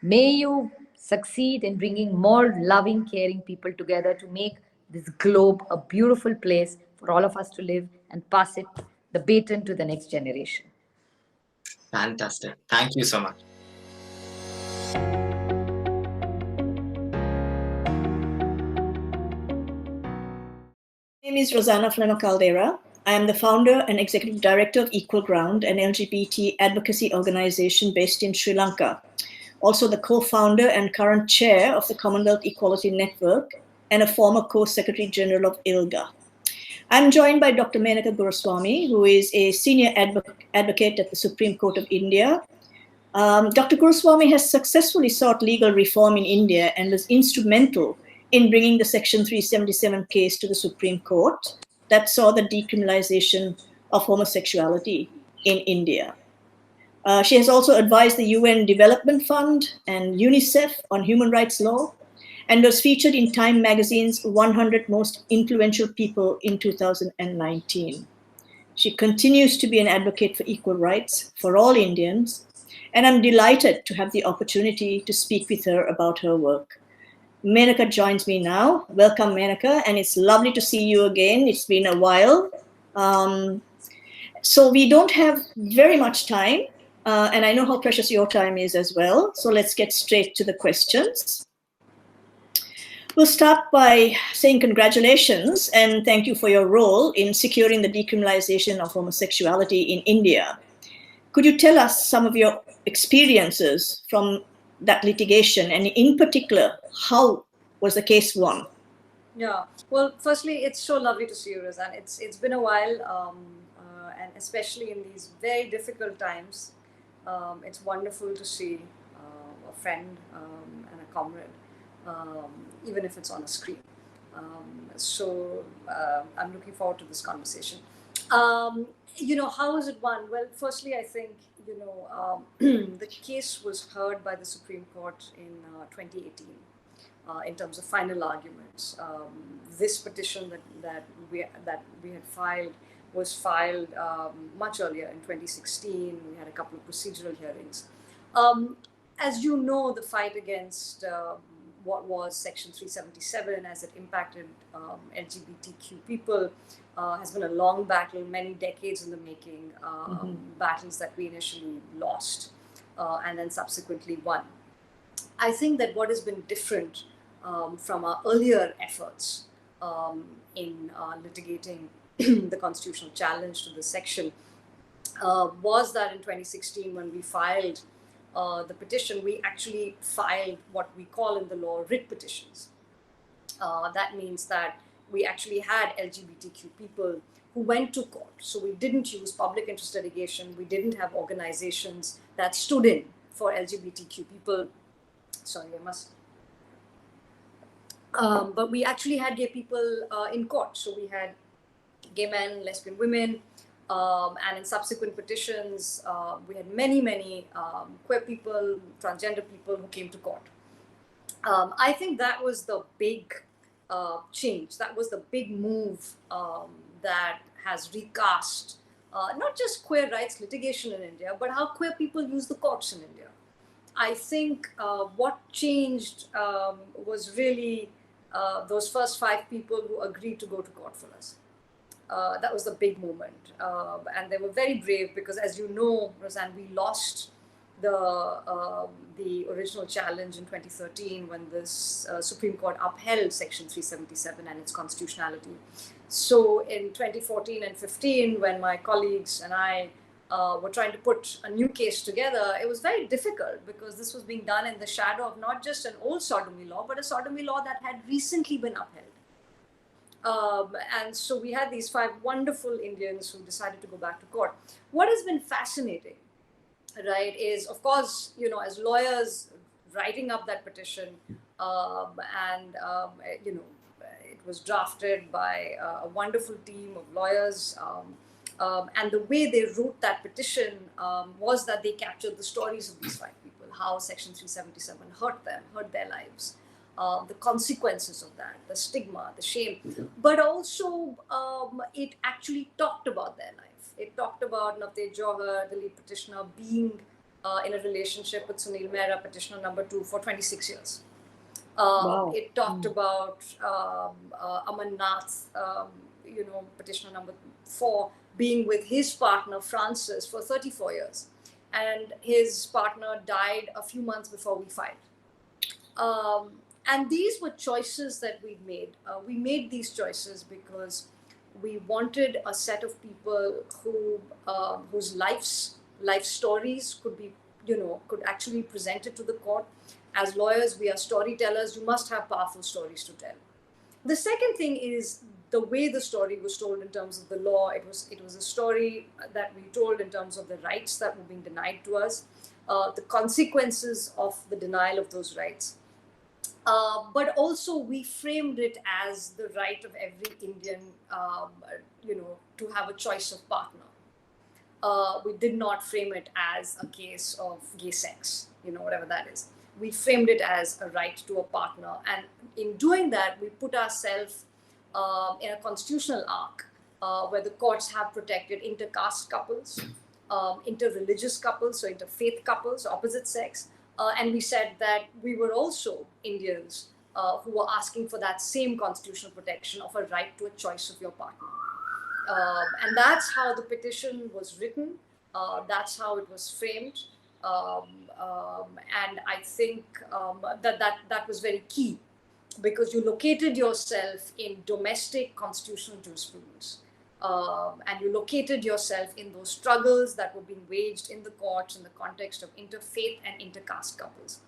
May you succeed in bringing more loving, caring people together to make this globe a beautiful place for all of us to live and pass the baton to the next generation. Fantastic. Thank you so much. My name is Rosanna Flamer-Caldera. I am the founder and executive director of Equal Ground, an LGBT advocacy organization based in Sri Lanka. Also the co-founder and current chair of the Commonwealth Equality Network and a former co-secretary general of ILGA. I'm joined by Dr. Menaka Guruswamy, who is a senior advocate at the Supreme Court of India. Dr. Guruswamy has successfully sought legal reform in India and was instrumental in bringing the Section 377 case to the Supreme Court that saw the decriminalization of homosexuality in India. She has also advised the UN Development Fund and UNICEF on human rights law and was featured in Time magazine's 100 Most Influential People in 2019. She continues to be an advocate for equal rights for all Indians, and I'm delighted to have the opportunity to speak with her about her work. Menaka joins me now. Welcome, Menaka, and it's lovely to see you again. It's been a while. So we don't have very much time, and I know how precious your time is as well. So let's get straight to the questions. We'll start by saying congratulations and thank you for your role in securing the decriminalization of homosexuality in India. Could you tell us some of your experiences from that litigation, and in particular, how was the case won? Yeah, well, firstly, it's so lovely to see you, Rosanna. It's been a while, and especially in these very difficult times, it's wonderful to see a friend and a comrade, even if it's on a screen. So I'm looking forward to this conversation. How is it won? Well, firstly, I think, the case was heard by the Supreme Court in 2018 in terms of final arguments. This petition that we had filed was filed much earlier in 2016. We had a couple of procedural hearings. As you know, the fight against what was Section 377 as it impacted LGBTQ people has been a long battle, many decades in the making, battles that we initially lost and then subsequently won. I think that what has been different from our earlier efforts in litigating the constitutional challenge to this section was that in 2016, when we filed the petition, we actually filed what we call in the law writ petitions. That means that we actually had LGBTQ people who went to court. So we didn't use public interest litigation. We didn't have organizations that stood in for LGBTQ people. Sorry, I must. But we actually had gay people in court. So we had gay men, lesbian women, and in subsequent petitions, we had many queer people, transgender people who came to court. I think that was the big change. That was the big move that has recast not just queer rights litigation in India, but how queer people use the courts in India. I think what changed was really those first 5 people who agreed to go to court for us. That was the big moment. And they were very brave because, as you know, Rosanna, we lost the original challenge in 2013 when this Supreme Court upheld Section 377 and its constitutionality. So in 2014 and 15, when my colleagues and I were trying to put a new case together, it was very difficult because this was being done in the shadow of not just an old sodomy law, but a sodomy law that had recently been upheld. And so we had these 5 wonderful Indians who decided to go back to court. What has been fascinating, right, is, of course, as lawyers writing up that petition, it was drafted by a wonderful team of lawyers. And the way they wrote that petition was that they captured the stories of these 5 people, how Section 377 hurt them, hurt their lives, the consequences of that, the stigma, the shame, but also it actually talked about their life. It talked about Navtej Johar, the lead petitioner, being in a relationship with Sunil Mehra, petitioner number 2, for 26 years. Wow. It talked about Aman Nath, petitioner number 4, being with his partner Francis for 34 years. And his partner died a few months before we filed. And these were choices that we made. We made these choices because we wanted a set of people whose life stories could be, could actually be presented to the court. As lawyers, we are storytellers. You must have powerful stories to tell. The second thing is the way the story was told in terms of the law. It was a story that we told in terms of the rights that were being denied to us, the consequences of the denial of those rights. But also we framed it as the right of every Indian, to have a choice of partner. We did not frame it as a case of gay sex, whatever that is. We framed it as a right to a partner. And in doing that, we put ourselves in a constitutional arc where the courts have protected intercaste couples, interreligious couples, so interfaith couples, opposite sex. And we said that we were also Indians who were asking for that same constitutional protection of a right to a choice of your partner. And that's how the petition was written. That's how it was framed. And I think that was very key, because you located yourself in domestic constitutional jurisprudence. And you located yourself in those struggles that were being waged in the courts in the context of interfaith and intercaste couples.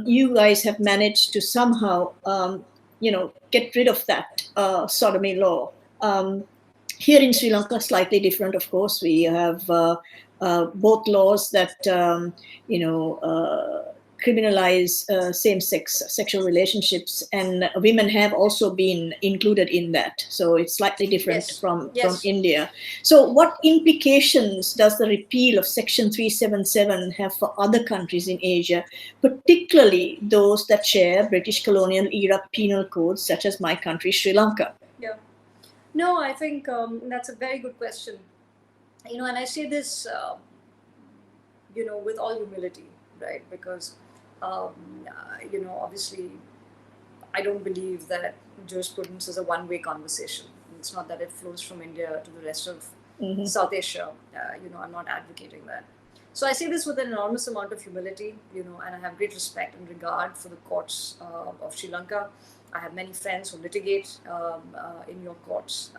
You guys have managed to somehow, get rid of that sodomy law. Here in Sri Lanka, slightly different, of course. We have both laws that, criminalize same-sex sexual relationships, and women have also been included in that. So it's slightly different from India. So what implications does the repeal of Section 377 have for other countries in Asia, particularly those that share British colonial era penal codes, such as my country, Sri Lanka? Yeah. No, I think that's a very good question. And I say this, with all humility, right? Because obviously, I don't believe that jurisprudence is a one-way conversation. It's not that it flows from India to the rest of South Asia. I'm not advocating that. So I say this with an enormous amount of humility, and I have great respect and regard for the courts of Sri Lanka. I have many friends who litigate in your courts.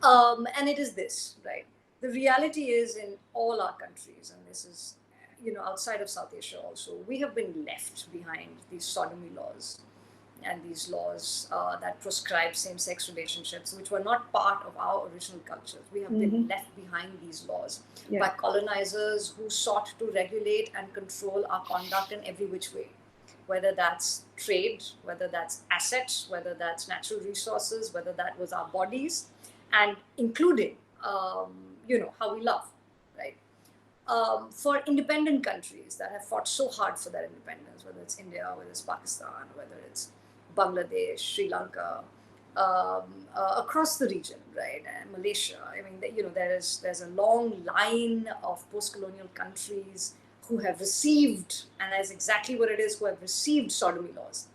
And it is this, right? The reality is, in all our countries, and this is outside of South Asia also, we have been left behind these sodomy laws and these laws that proscribe same-sex relationships, which were not part of our original cultures. We have been left behind these laws by colonizers who sought to regulate and control our conduct in every which way, whether that's trade, whether that's assets, whether that's natural resources, whether that was our bodies, and including, how we love, right? For independent countries that have fought so hard for their independence, whether it's India, whether it's Pakistan, whether it's Bangladesh, Sri Lanka, across the region, right, and Malaysia. I mean, there's a long line of post-colonial countries who have received, and that's exactly what it is, who have received sodomy laws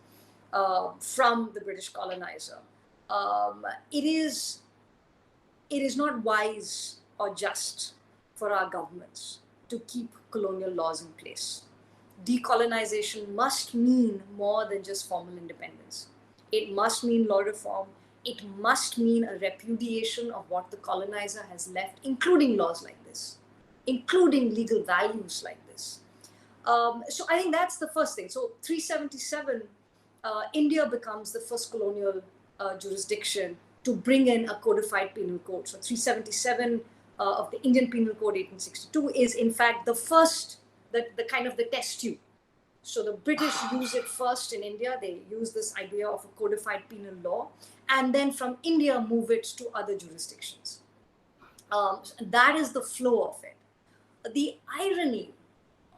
from the British colonizer. It is not wise or just for our governments to keep colonial laws in place. Decolonization must mean more than just formal independence. It must mean law reform. It must mean a repudiation of what the colonizer has left, including laws like this, including legal values like this. So I think that's the first thing. So 377, India becomes the first colonial jurisdiction to bring in a codified penal code. So 377 of the Indian Penal Code 1862 is in fact the first, the kind of the test tube. So the British use it first in India. They use this idea of a codified penal law, and then from India move it to other jurisdictions. That is the flow of it. The irony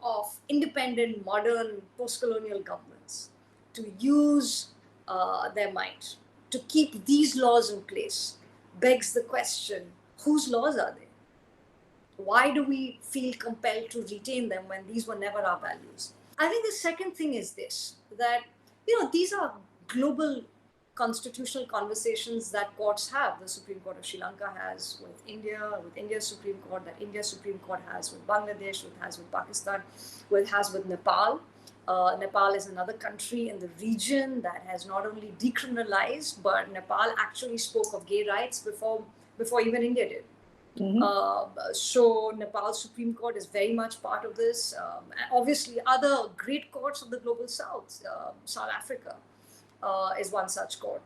of independent, modern, post-colonial governments to use their might to keep these laws in place begs the question, Whose laws are they? Why do we feel compelled to retain them when these were never our values? I think the second thing is this, that, these are global constitutional conversations that courts have. The Supreme Court of Sri Lanka has with India's Supreme Court, that India's Supreme Court has with Bangladesh, with has with Pakistan, has with Nepal. Nepal is another country in the region that has not only decriminalized, but Nepal actually spoke of gay rights before even India did. So Nepal's Supreme Court is very much part of this. And obviously, other great courts of the global south, South Africa is one such court.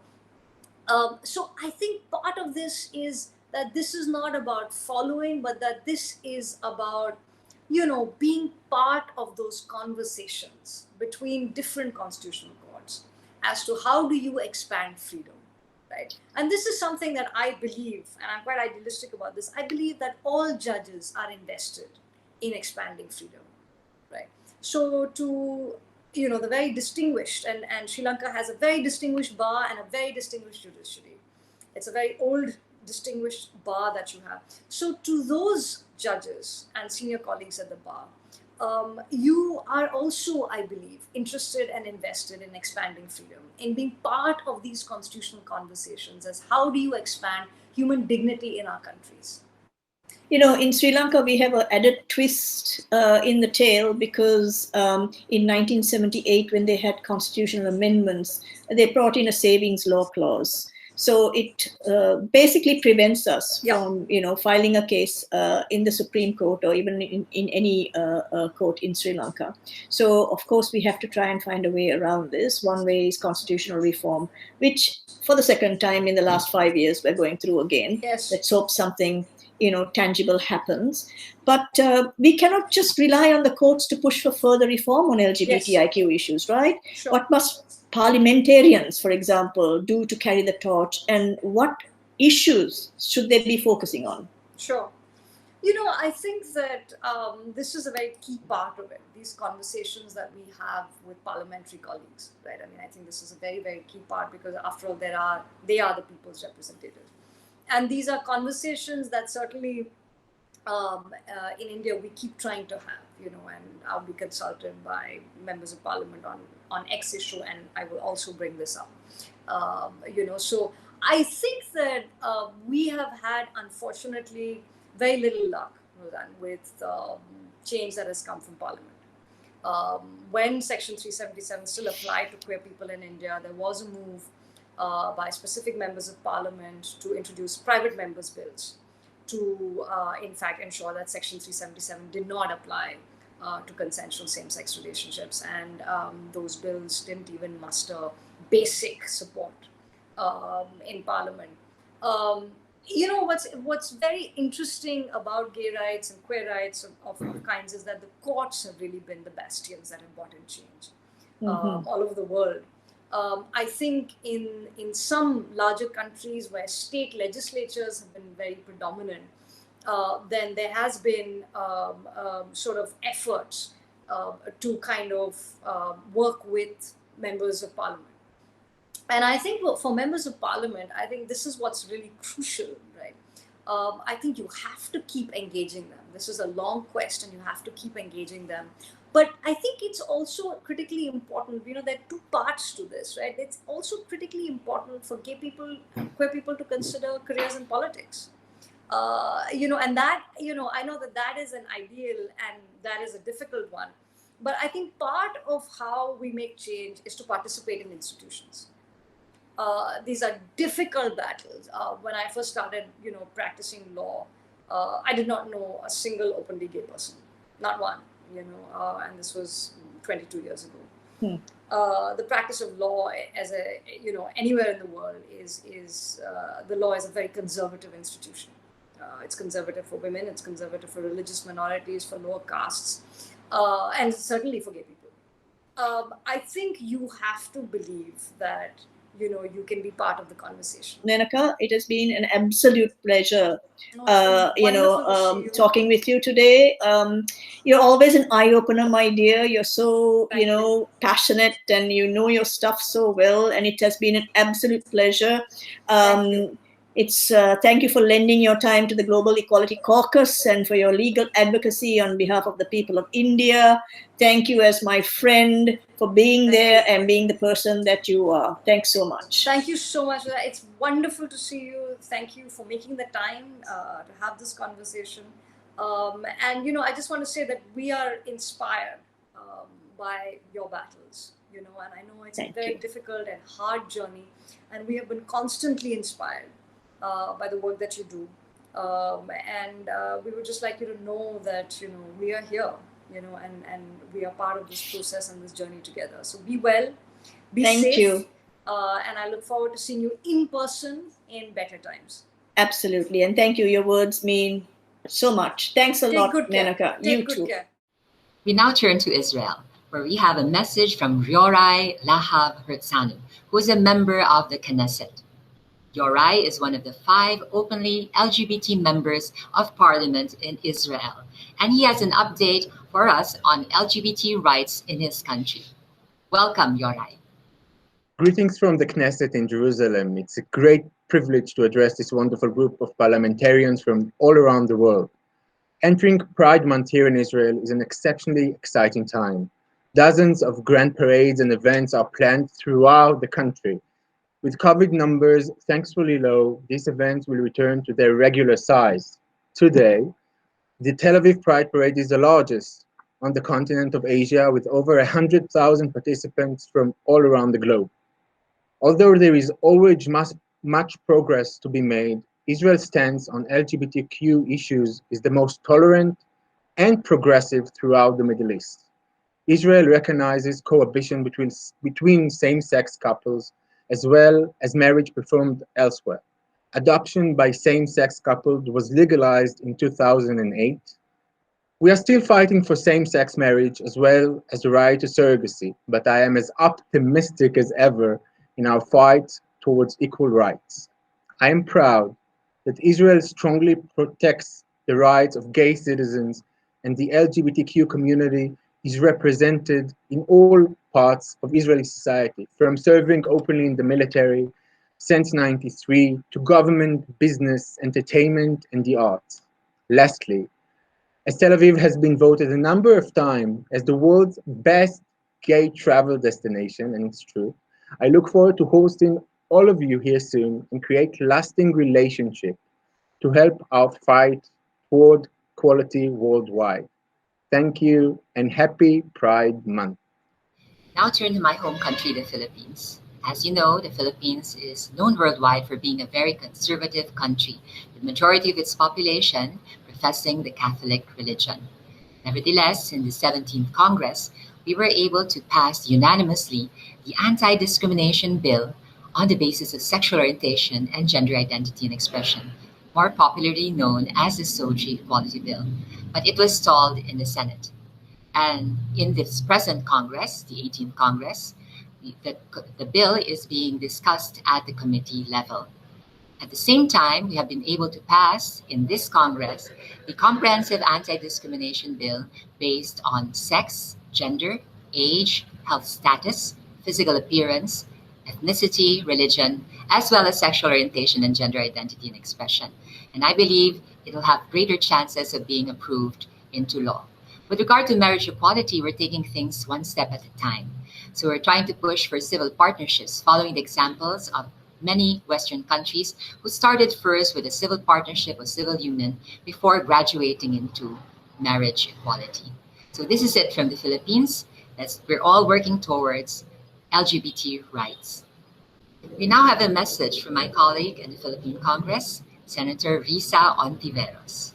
So I think part of this is that this is not about following, but that this is about, being part of those conversations between different constitutional courts as to how do you expand freedom. Right. And this is something that I believe, and I'm quite idealistic about this, I believe that all judges are invested in expanding freedom. Right. So to, the very distinguished, and Sri Lanka has a very distinguished bar and a very distinguished judiciary. It's a very old, distinguished bar that you have. So to those judges and senior colleagues at the bar, you are also, I believe, interested and invested in expanding freedom, in being part of these constitutional conversations as how do you expand human dignity in our countries. In Sri Lanka, we have an added twist in the tale because in 1978, when they had constitutional amendments, they brought in a savings law clause. So it basically prevents us from, filing a case in the Supreme Court or even in any court in Sri Lanka. So, of course, we have to try and find a way around this. One way is constitutional reform, which for the second time in the last 5 years, we're going through again. Yes. Let's hope something, tangible happens. But we cannot just rely on the courts to push for further reform on LGBTIQ issues, right? Sure. What must parliamentarians, for example, do to carry the torch, and what issues should they be focusing on? Sure. I think that this is a very key part of it, these conversations that we have with parliamentary colleagues, right? I think this is a very, very key part because after all, they are the people's representatives. And these are conversations that certainly in India we keep trying to have, and I'll be consulted by members of parliament on X issue, and I will also bring this up. So I think that we have had, unfortunately, very little luck with change that has come from parliament. When Section 377 still applied to queer people in India, there was a move by specific members of parliament to introduce private members' bills to, in fact, ensure that Section 377 did not apply to consensual same-sex relationships. And those bills didn't even muster basic support in parliament. What's very interesting about gay rights and queer rights of all kinds is that the courts have really been the bastions that have brought in change all over the world. I think in some larger countries where state legislatures have been very predominant, then there has been sort of efforts to kind of work with members of parliament. And I think for members of parliament, I think this is what's really crucial, right? I think you have to keep engaging them. This is a long quest and you have to keep engaging them. But I think it's also critically important, there are two parts to this, right? It's also critically important for gay people, queer people to consider careers in politics. And that, I know that is an ideal and that is a difficult one. But I think part of how we make change is to participate in institutions. These are difficult battles. When I first started, practicing law, I did not know a single openly gay person, not one. And this was 22 years ago. The practice of law, as anywhere in the world, is the law is a very conservative institution. It's conservative for women, it's conservative for religious minorities, for lower castes, and certainly for gay people. I think you have to believe that you can be part of the conversation. Menaka, it has been an absolute pleasure, talking with you today. You're always an eye-opener, my dear. You're so, passionate and you know your stuff so well. And it has been an absolute pleasure. It's thank you for lending your time to the Global Equality Caucus and for your legal advocacy on behalf of the people of India. Thank you as my friend for being there and being the person that you are. Thanks so much. Thank you so much. It's wonderful to see you. Thank you for making the time to have this conversation. And, you know, I just want to say that we are inspired by your battles, you know, and I know it's a very difficult and hard journey, and we have been constantly inspired by the work that you do. And we would just like you to know that, you know, we are here, you know, and we are part of this process and this journey together. So be well, be safe. Thank you. And I look forward to seeing you in person in better times. Absolutely. And thank you. Your words mean so much. Thanks a lot, Menaka. You too. Care. We now turn to Israel, where we have a message from Yorai, Lahav, Hertzanu, who is a member of the Knesset. Yorai is one of the 5 openly LGBT members of parliament in Israel, and he has an update for us on LGBT rights in his country. Welcome, Yorai. Greetings from the Knesset in Jerusalem. It's a great privilege to address this wonderful group of parliamentarians from all around the world. Entering Pride Month here in Israel is an exceptionally exciting time. Dozens of grand parades and events are planned throughout the country. With COVID numbers thankfully low, these events will return to their regular size. Today, the Tel Aviv Pride Parade is the largest on the continent of Asia, with over 100,000 participants from all around the globe. Although there is always much progress to be made, Israel's stance on LGBTQ issues is the most tolerant and progressive throughout the Middle East. Israel recognizes cohabitation between same-sex couples as well as marriage performed elsewhere. Adoption by same-sex couples was legalized in 2008. We are still fighting for same-sex marriage as well as the right to surrogacy, but I am as optimistic as ever in our fight towards equal rights. I am proud that Israel strongly protects the rights of gay citizens, and the LGBTQ community is represented in all parts of Israeli society, from serving openly in the military since '93 to government, business, entertainment, and the arts. Lastly, as Tel Aviv has been voted a number of times as the world's best gay travel destination, and it's true, I look forward to hosting all of you here soon and create lasting relationship to help our fight toward equality worldwide. Thank you and happy Pride Month. Now turn to my home country, the Philippines. As you know, the Philippines is known worldwide for being a very conservative country, with the majority of its population professing the Catholic religion. Nevertheless, in the 17th Congress, we were able to pass unanimously the anti-discrimination bill on the basis of sexual orientation and gender identity and expression, more popularly known as the SOGI Equality Bill, but it was stalled in the Senate. And in this present Congress, the 18th Congress, the bill is being discussed at the committee level. At the same time, we have been able to pass in this Congress the comprehensive anti-discrimination bill based on sex, gender, age, health status, physical appearance, ethnicity, religion, as well as sexual orientation and gender identity and expression. And I believe it'll have greater chances of being approved into law. With regard to marriage equality, we're taking things one step at a time. So we're trying to push for civil partnerships, following the examples of many Western countries who started first with a civil partnership or civil union before graduating into marriage equality. So this is it from the Philippines. We're all working towards LGBT rights. We now have a message from my colleague in the Philippine Congress, Senator Risa Hontiveros.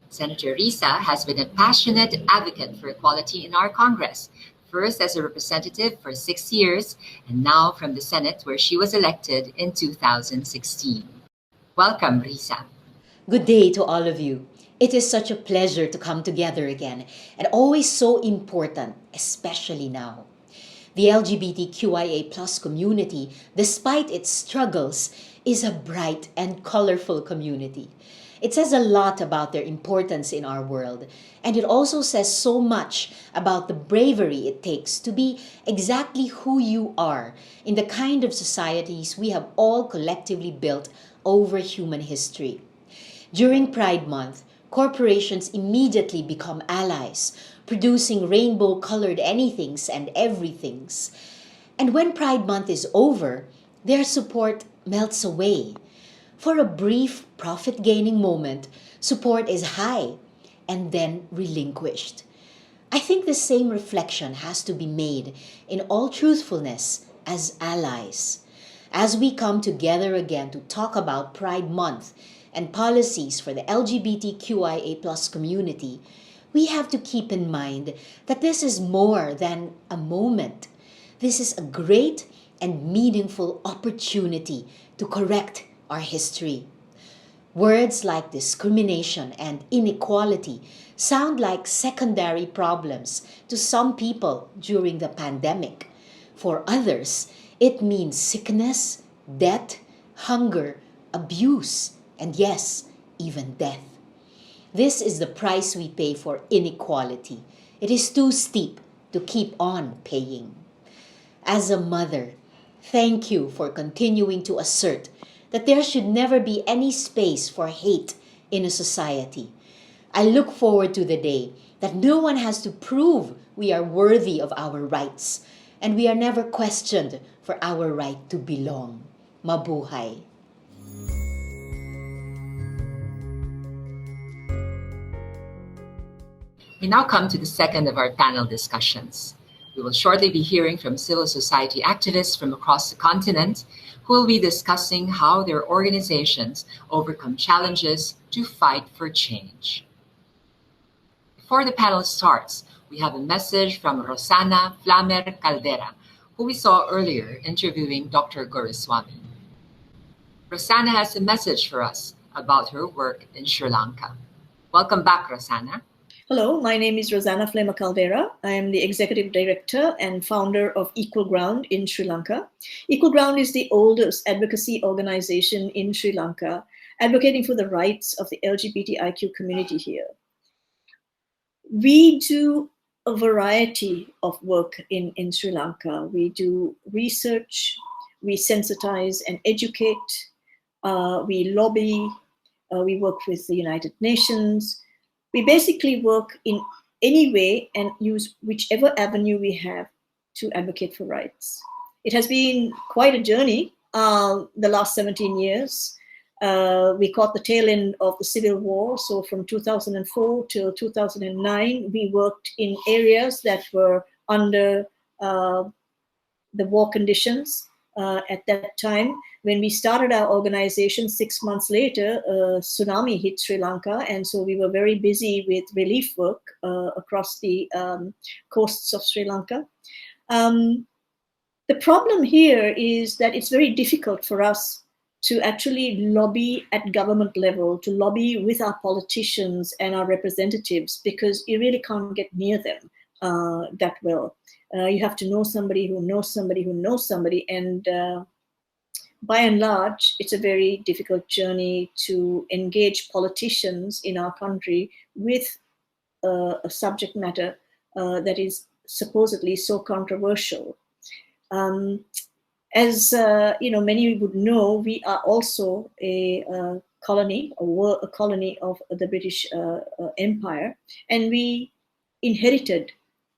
Senator Risa has been a passionate advocate for equality in our Congress, first as a representative for 6 years, and now from the Senate, where she was elected in 2016. Welcome, Risa. Good day to all of you. It is such a pleasure to come together again, and always so important, especially now. The LGBTQIA+ community, despite its struggles, is a bright and colorful community. It says a lot about their importance in our world, and it also says so much about the bravery it takes to be exactly who you are in the kind of societies we have all collectively built over human history. During Pride Month, corporations immediately become allies, producing rainbow-colored anythings and everythings. And when Pride Month is over, their support melts away. For a brief profit-gaining moment, support is high and then relinquished. I think the same reflection has to be made in all truthfulness as allies. As we come together again to talk about Pride Month and policies for the LGBTQIA+ community, we have to keep in mind that this is more than a moment. This is a great and meaningful opportunity to correct our history. Words like discrimination and inequality sound like secondary problems to some people during the pandemic. For others, it means sickness, death, hunger, abuse, and yes, even death. This is the price we pay for inequality. It is too steep to keep on paying. As a mother, thank you for continuing to assert that there should never be any space for hate in a society. I look forward to the day that no one has to prove we are worthy of our rights and we are never questioned for our right to belong. Mabuhay. We now come to the second of our panel discussions. We will shortly be hearing from civil society activists from across the continent who will be discussing how their organizations overcome challenges to fight for change. Before the panel starts, we have a message from Rosanna Flamer-Caldera, who we saw earlier interviewing Dr. Guruswamy. Rosanna has a message for us about her work in Sri Lanka. Welcome back, Rosanna. Hello, my name is Rosanna Flamer-Caldera. I am the Executive Director and founder of Equal Ground in Sri Lanka. Equal Ground is the oldest advocacy organization in Sri Lanka, advocating for the rights of the LGBTIQ community here. We do a variety of work in Sri Lanka. We do research, we sensitize and educate, we lobby, we work with the United Nations. We basically work in any way and use whichever avenue we have to advocate for rights. It has been quite a journey the last 17 years. We caught the tail end of the Civil War. So from 2004 till 2009, we worked in areas that were under the war conditions. At that time, when we started our organization, 6 months later, a tsunami hit Sri Lanka. And so we were very busy with relief work across the coasts of Sri Lanka. The problem here is that it's very difficult for us to actually lobby at government level, to lobby with our politicians and our representatives, because you really can't get near them that well. You have to know somebody who knows somebody who knows somebody. And by and large, it's a very difficult journey to engage politicians in our country with a subject matter that is supposedly so controversial. As many would know, we are also a colony, a colony of the British Empire, and we inherited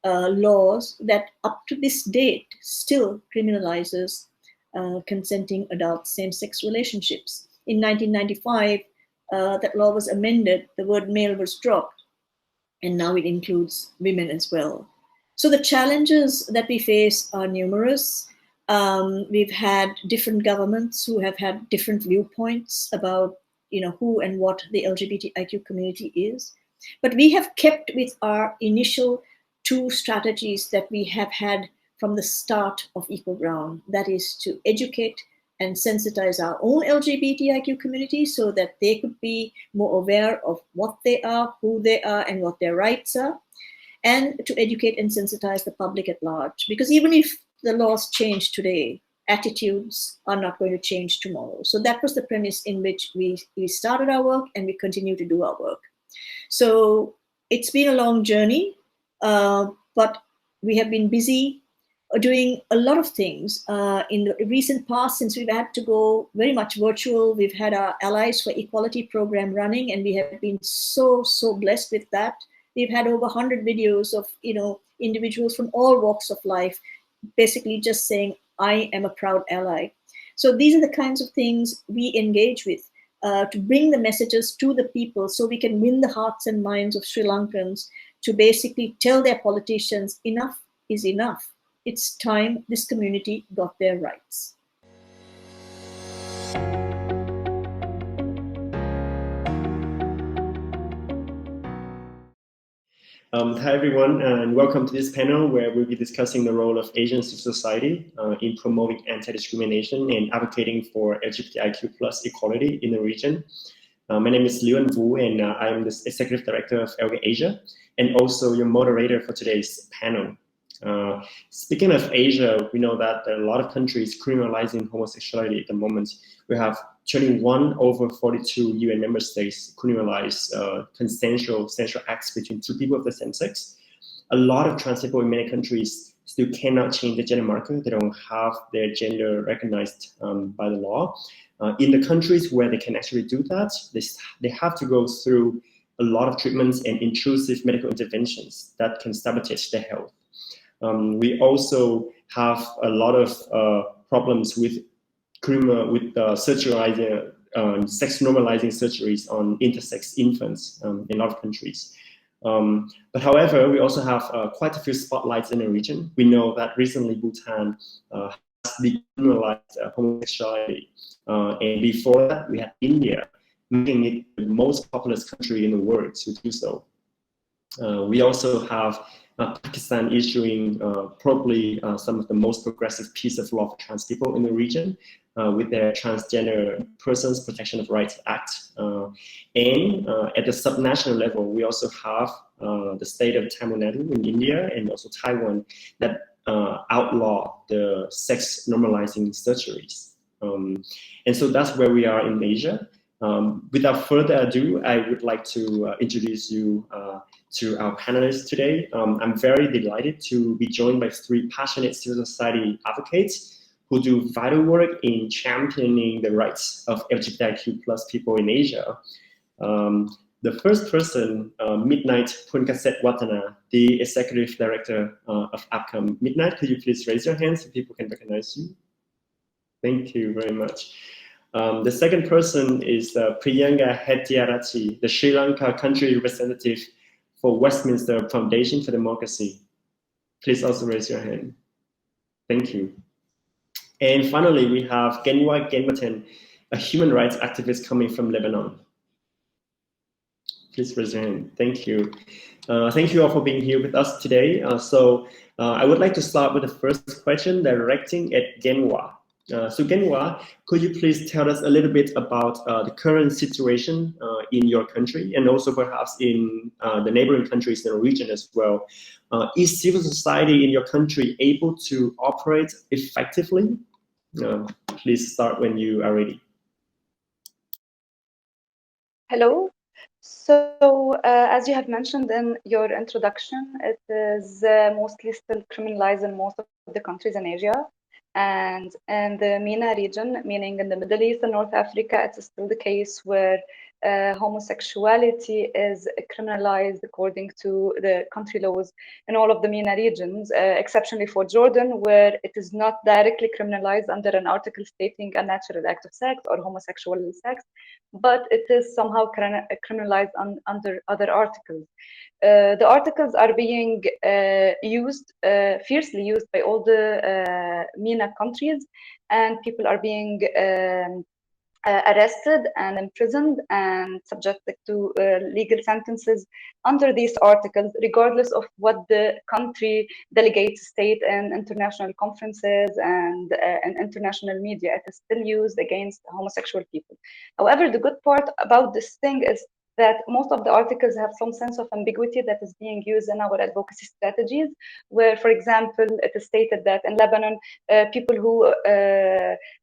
laws that up to this date still criminalizes consenting adult same-sex relationships. In 1995, that law was amended, the word male was dropped, and now it includes women as well. So the challenges that we face are numerous. We've had different governments who have had different viewpoints about who and what the LGBTIQ community is. But we have kept with our initial two strategies that we have had from the start of Equal Ground. That is to educate and sensitize our own LGBTIQ community so that they could be more aware of what they are, who they are, and what their rights are, and to educate and sensitize the public at large. Because even if the laws change today, attitudes are not going to change tomorrow. So that was the premise in which we started our work, and we continue to do our work. So it's been a long journey, but we have been busy doing a lot of things. In the recent past, since we've had to go very much virtual, we've had our Allies for Equality program running, and we have been so blessed with that. We've had over 100 videos of individuals from all walks of life, basically just saying, I am a proud ally. So these are the kinds of things we engage with to bring the messages to the people, so we can win the hearts and minds of Sri Lankans to basically tell their politicians, enough is enough. It's time this community got their rights. Hi everyone, and welcome to this panel where we'll be discussing the role of Asian civil society in promoting anti-discrimination and advocating for LGBTIQ+ equality in the region. My name is Yun Fan, and I'm the Executive Director of ELGA Asia, and also your moderator for today's panel. Speaking of Asia, we know that there are a lot of countries criminalizing homosexuality at the moment. We have 21 over 42 UN member states criminalize consensual sexual acts between two people of the same sex. A lot of trans people in many countries still cannot change the gender marker. They don't have their gender recognized by the law. In the countries where they can actually do that, they have to go through a lot of treatments and intrusive medical interventions that can sabotage their health. We also have a lot of problems with surgerizing, sex normalizing surgeries on intersex infants in a lot of countries. But however, we also have quite a few spotlights in the region. We know that recently Bhutan has decriminalized homosexuality. And before that, we had India, making it the most populous country in the world to do so. We also have Pakistan issuing probably some of the most progressive piece of law for trans people in the region with their Transgender Persons Protection of Rights Act. And at the subnational level, we also have the state of Tamil Nadu in India and also Taiwan that outlaw the sex normalizing surgeries. And so that's where we are in Asia. Without further ado, I would like to introduce you to our panelists today. I'm very delighted to be joined by three passionate civil society advocates who do vital work in championing the rights of LGBTIQ+ people in Asia. The first person, Midnight Punkasetwatana, the Executive Director of APCOM. Midnight, could you please raise your hand so people can recognize you? Thank you very much. The second person is Priyanka Hettiarachchi, the Sri Lanka country representative for Westminster Foundation for Democracy. Please also raise your hand. Thank you. And finally, we have Genwa Genmaten, a human rights activist coming from Lebanon. Please raise your hand. Thank you. Thank you all for being here with us today. I would like to start with the first question directing at Genwa. So Genwa, could you please tell us a little bit about the current situation in your country and also perhaps in the neighboring countries in the region as well? Is civil society in your country able to operate effectively? Please start when you are ready. Hello. So as you have mentioned in your introduction, it is mostly still criminalized in most of the countries in Asia. And in the MENA region, meaning in the Middle East and North Africa, it's still the case where homosexuality is criminalized according to the country laws in all of the MENA regions, exceptionally for Jordan, where it is not directly criminalized under an article stating a natural act of sex or homosexual sex, but it is somehow criminalized under other articles. The articles are being fiercely used by all the MENA countries, and people are being arrested and imprisoned and subjected to legal sentences under these articles, regardless of what the country delegates state in international conferences and international media. It is still used against homosexual people. However, the good part about this thing is that most of the articles have some sense of ambiguity that is being used in our advocacy strategies, where, for example, it is stated that in Lebanon, people who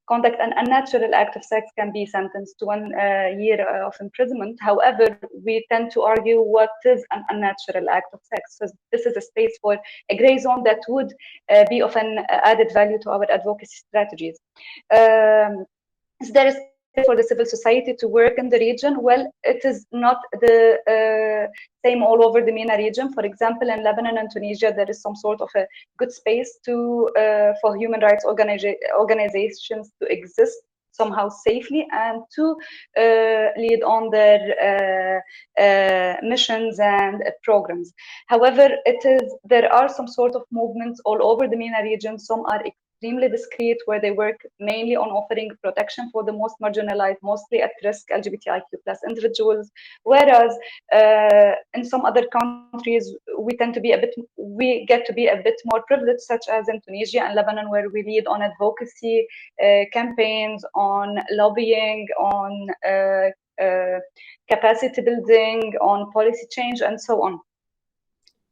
conduct an unnatural act of sex can be sentenced to 1 year of imprisonment. However, we tend to argue what is an unnatural act of sex. So this is a space for a gray zone that would be of an added value to our advocacy strategies. So there is for the civil society to work in the region. Well, it is not the same all over the MENA region. For example, in Lebanon and Tunisia, there is some sort of a good space to for human rights organizations to exist somehow safely and to lead on their missions and programs. However, there are some sort of movements all over the MENA region. Some are extremely discreet, where they work mainly on offering protection for the most marginalized, mostly at-risk LGBTIQ+ individuals, whereas in some other countries we get to be a bit more privileged, such as in Tunisia and Lebanon, where we lead on advocacy campaigns, on lobbying, on capacity building, on policy change, and so on.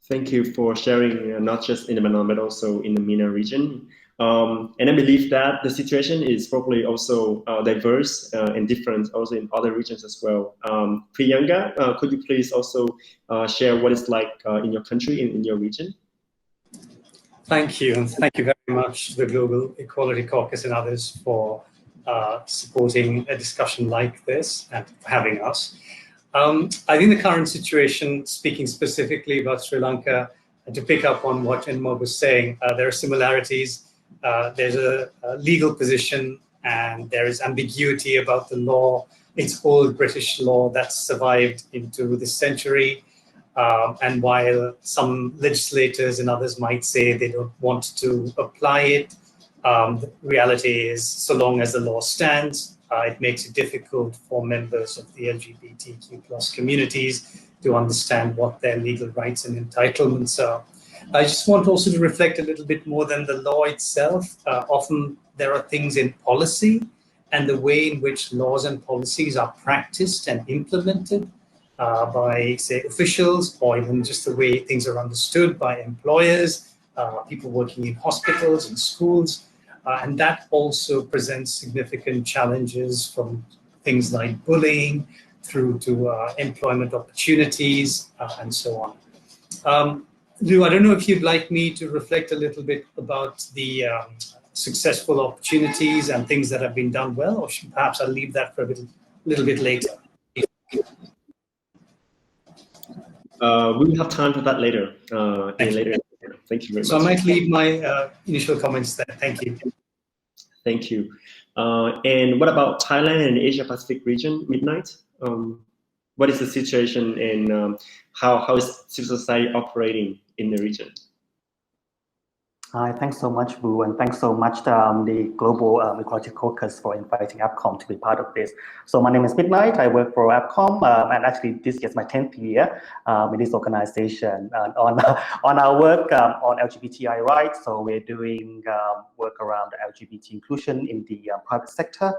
Thank you for sharing, not just in Lebanon, but also in the MENA region. And I believe that the situation is probably also diverse and different also in other regions as well. Priyanka, could you please also share what it's like in your country, in your region? Thank you, and thank you very much to the Global Equality Caucus and others for supporting a discussion like this and for having us. I think the current situation, speaking specifically about Sri Lanka, and to pick up on what Enmo was saying, there are similarities. There's a legal position and there is ambiguity about the law. It's old British law that's survived into this century. And while some legislators and others might say they don't want to apply it, the reality is, so long as the law stands, it makes it difficult for members of the LGBTQ+ communities to understand what their legal rights and entitlements are. I just want also to reflect a little bit more than the law itself. Often there are things in policy and the way in which laws and policies are practiced and implemented by, say, officials, or even just the way things are understood by employers, people working in hospitals and schools. And that also presents significant challenges, from things like bullying through to employment opportunities and so on. Lou, I don't know if you'd like me to reflect a little bit about the successful opportunities and things that have been done well, or perhaps I'll leave that for a little bit later. We'll have time for that later. Thank you very much. So I might leave my initial comments there. Thank you. Thank you. And what about Thailand and Asia Pacific region, Midnight? What is the situation and how is civil society operating in the region? Hi, thanks so much, Boo, and thanks so much the Global Equality Caucus for inviting APCOM to be part of this. So my name is Midnight. I work for APCOM, and actually this is my 10th year in this organization on our work on LGBTI rights. So we're doing work around LGBT inclusion in the private sector,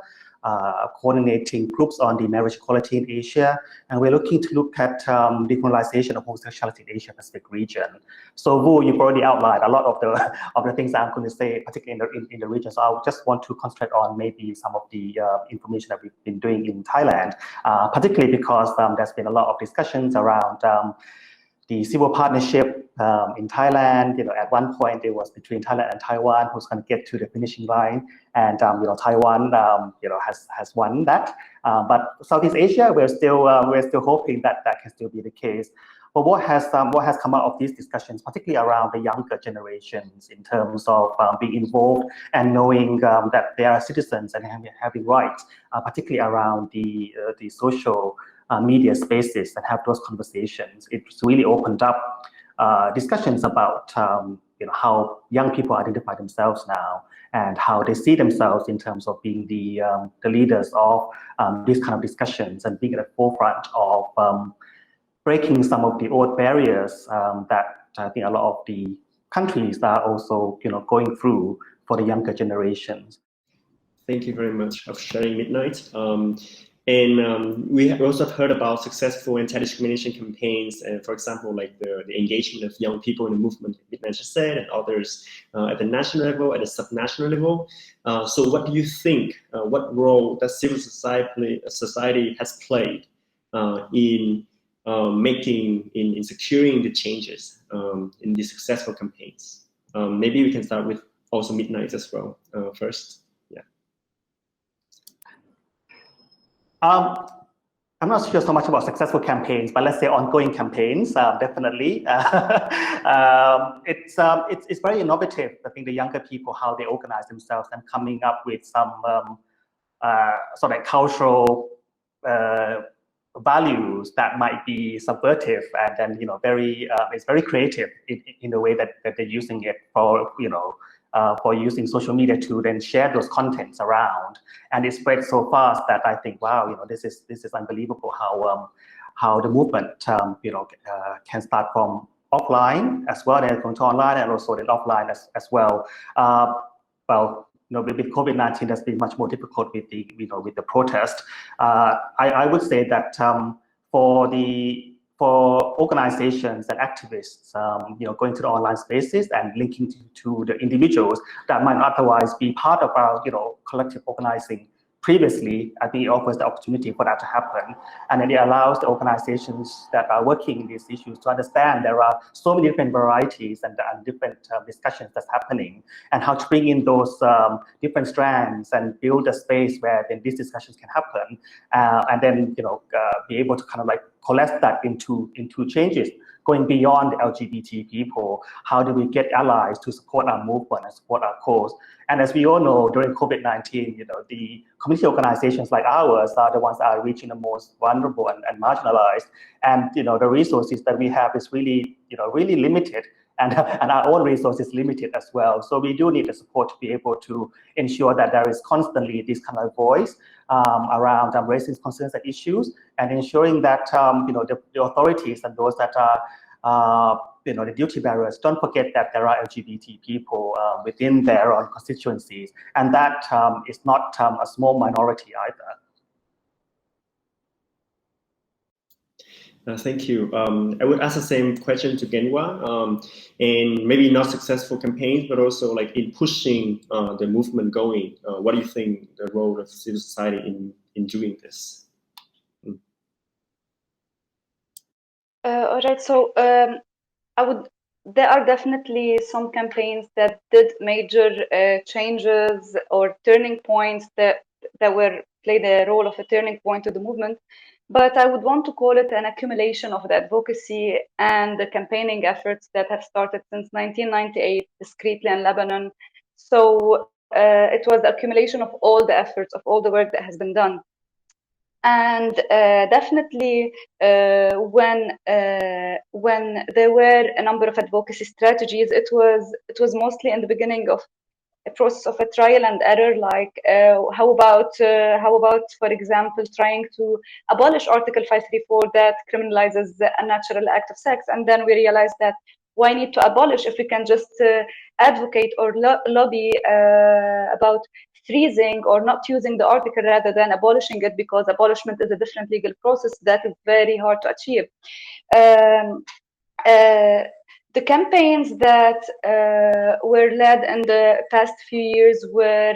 coordinating groups on the marriage equality in Asia, and we're looking to look at decriminalization of homosexuality in Asia Pacific region. So Vu, you've already outlined a lot of the things I'm going to say, particularly in the region. So I just want to concentrate on maybe some of the information that we've been doing in Thailand, particularly because there's been a lot of discussions around the civil partnership in Thailand. You know, at one point it was between Thailand and Taiwan who's going to get to the finishing line, and Taiwan has won that. But Southeast Asia, we're still hoping that can still be the case. But what has come out of these discussions, particularly around the younger generations, in terms of being involved and knowing that they are citizens and having rights, particularly around the social media spaces, and have those conversations. It's really opened up discussions about how young people identify themselves now and how they see themselves in terms of being the leaders of these kind of discussions and being at the forefront of breaking some of the old barriers that I think a lot of the countries are also going through for the younger generations. Thank you very much for sharing, Midnight. And we also have heard about successful anti-discrimination campaigns, and for example, like the engagement of young people in the movement, Midnight just said, and others at the national level, at the subnational level. So what do you think, what role that civil society has played in in securing the changes in these successful campaigns? Maybe we can start with also Midnight as well first. I'm not sure so much about successful campaigns, but let's say ongoing campaigns, definitely. It's very innovative. I think the younger people, how they organize themselves and coming up with some sort of cultural values that might be subversive, and then it's very creative in the way that they're using it for for using social media to then share those contents around, and it spreads so fast that I think, wow, this is unbelievable how the movement can start from offline as well, then going to online, and also then offline as well. With COVID-19, that's been much more difficult with the with the protest. I would say that for organizations and activists, going to the online spaces and linking to the individuals that might not otherwise be part of our, collective organizing previously, I think it offers the opportunity for that to happen. And then it allows the organizations that are working in these issues to understand there are so many different varieties and different discussions that's happening, and how to bring in those different strands and build a space where then these discussions can happen, and then be able to kind of like collect that into changes going beyond the LGBT people. How do we get allies to support our movement and support our cause? And as we all know, during COVID-19, the community organizations like ours are the ones that are reaching the most vulnerable and marginalized. And the resources that we have is really, really limited, and our own resources limited as well. So we do need the support to be able to ensure that there is constantly this kind of voice around raising concerns and issues, and ensuring that the authorities and those that are the duty bearers don't forget that there are LGBT people within their own constituencies, and that is not a small minority either. Thank you. I would ask the same question to Genwa, and maybe not successful campaigns, but also like in pushing the movement going. What do you think the role of civil society in doing this? All right, so there are definitely some campaigns that did major changes or turning points that played a role of a turning point to the movement. But I would want to call it an accumulation of the advocacy and the campaigning efforts that have started since 1998, discreetly in Lebanon. So it was the accumulation of all the efforts, of all the work that has been done. And definitely when there were a number of advocacy strategies, it was mostly in the beginning of a process of a trial and error, like how about for example trying to abolish Article 534 that criminalizes the unnatural act of sex, and then we realized that why need to abolish if we can just advocate or lobby about freezing or not using the article rather than abolishing it, because abolishment is a different legal process that is very hard to achieve. The campaigns that were led in the past few years were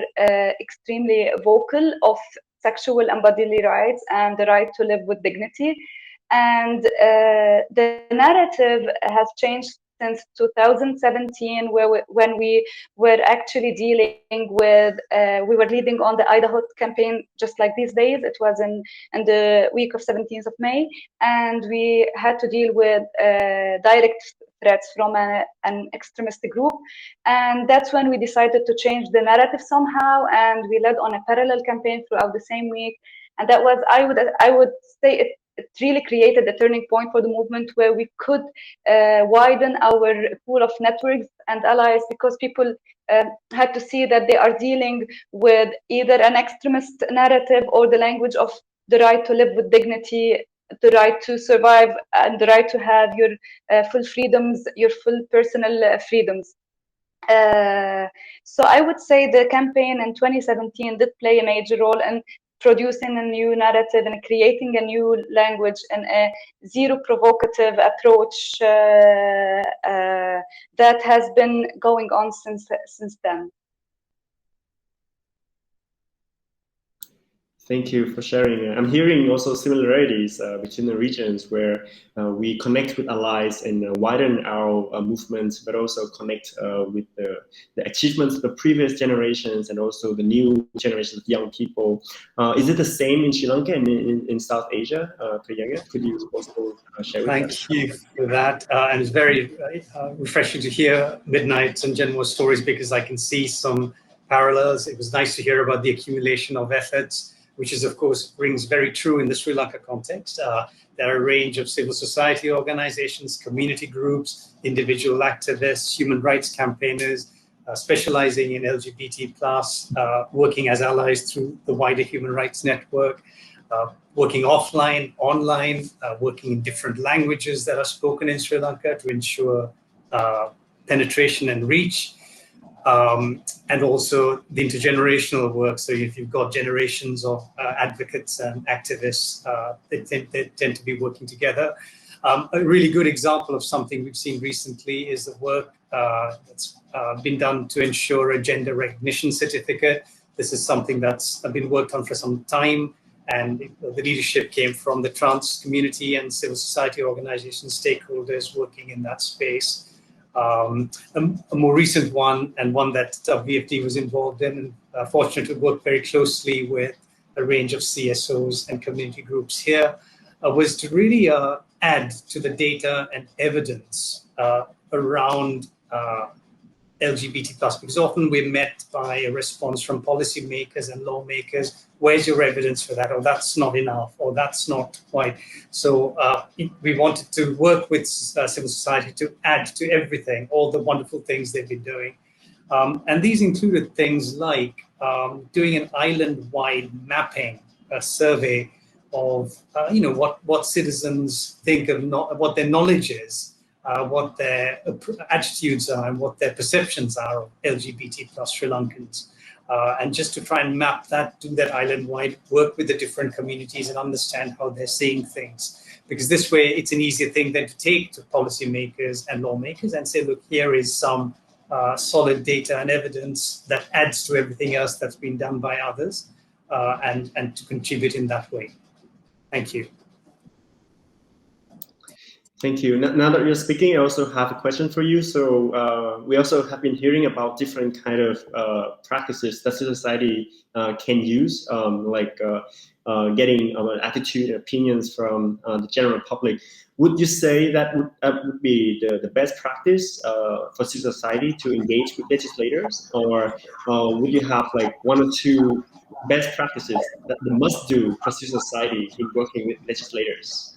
extremely vocal of sexual and bodily rights and the right to live with dignity. And the narrative has changed since 2017, when we were actually dealing with, we were leading on the Idaho campaign just like these days. It was in the week of 17th of May, and we had to deal with direct threats from an extremist group. And that's when we decided to change the narrative somehow, and we led on a parallel campaign throughout the same week. And that was, I would say, it really created a turning point for the movement, where we could widen our pool of networks and allies, because people had to see that they are dealing with either an extremist narrative or the language of the right to live with dignity, the right to survive, and the right to have your full freedoms, your full personal freedoms. So I would say the campaign in 2017 did play a major role in producing a new narrative and creating a new language and a zero provocative approach that has been going on since then. Thank you for sharing. I'm hearing also similarities between the regions where we connect with allies and widen our movements, but also connect with the achievements of the previous generations and also the new generations of young people. Is it the same in Sri Lanka and in South Asia? Could you also share with us? Thank you for that. And it's very refreshing to hear Midnight and Genmo's stories because I can see some parallels. It was nice to hear about the accumulation of efforts, which is, of course, rings very true in the Sri Lanka context. There are a range of civil society organizations, community groups, individual activists, human rights campaigners, specializing in LGBT+, working as allies through the wider human rights network, working offline, online, working in different languages that are spoken in Sri Lanka to ensure penetration and reach. And also the intergenerational work. So if you've got generations of advocates and activists, they tend to be working together. A really good example of something we've seen recently is the work that's been done to ensure a gender recognition certificate. This is something that's been worked on for some time, and the leadership came from the trans community and civil society organizations, stakeholders working in that space. A more recent one, and one that VFD was involved in, and fortunate to work very closely with a range of CSOs and community groups here, was to really add to the data and evidence around LGBT+, because often we're met by a response from policymakers and lawmakers, where's your evidence for that? Or that's not enough, or that's not quite. So we wanted to work with civil society to add to everything, all the wonderful things they've been doing. And these included things like doing an island-wide mapping, a survey of what citizens think of, what their knowledge is, what their attitudes are and what their perceptions are of LGBT+ Sri Lankans. And just to try and map that, do that island-wide, work with the different communities and understand how they're seeing things. Because this way, it's an easier thing then to take to policymakers and lawmakers and say, look, here is some solid data and evidence that adds to everything else that's been done by others, and to contribute in that way. Thank you. Thank you. Now that you're speaking, I also have a question for you. So we also have been hearing about different kind of practices that society can use, like getting attitude and opinions from the general public. Would you say that would be the best practice for civil society to engage with legislators? Or would you have like one or two best practices that they must do for civil society in working with legislators?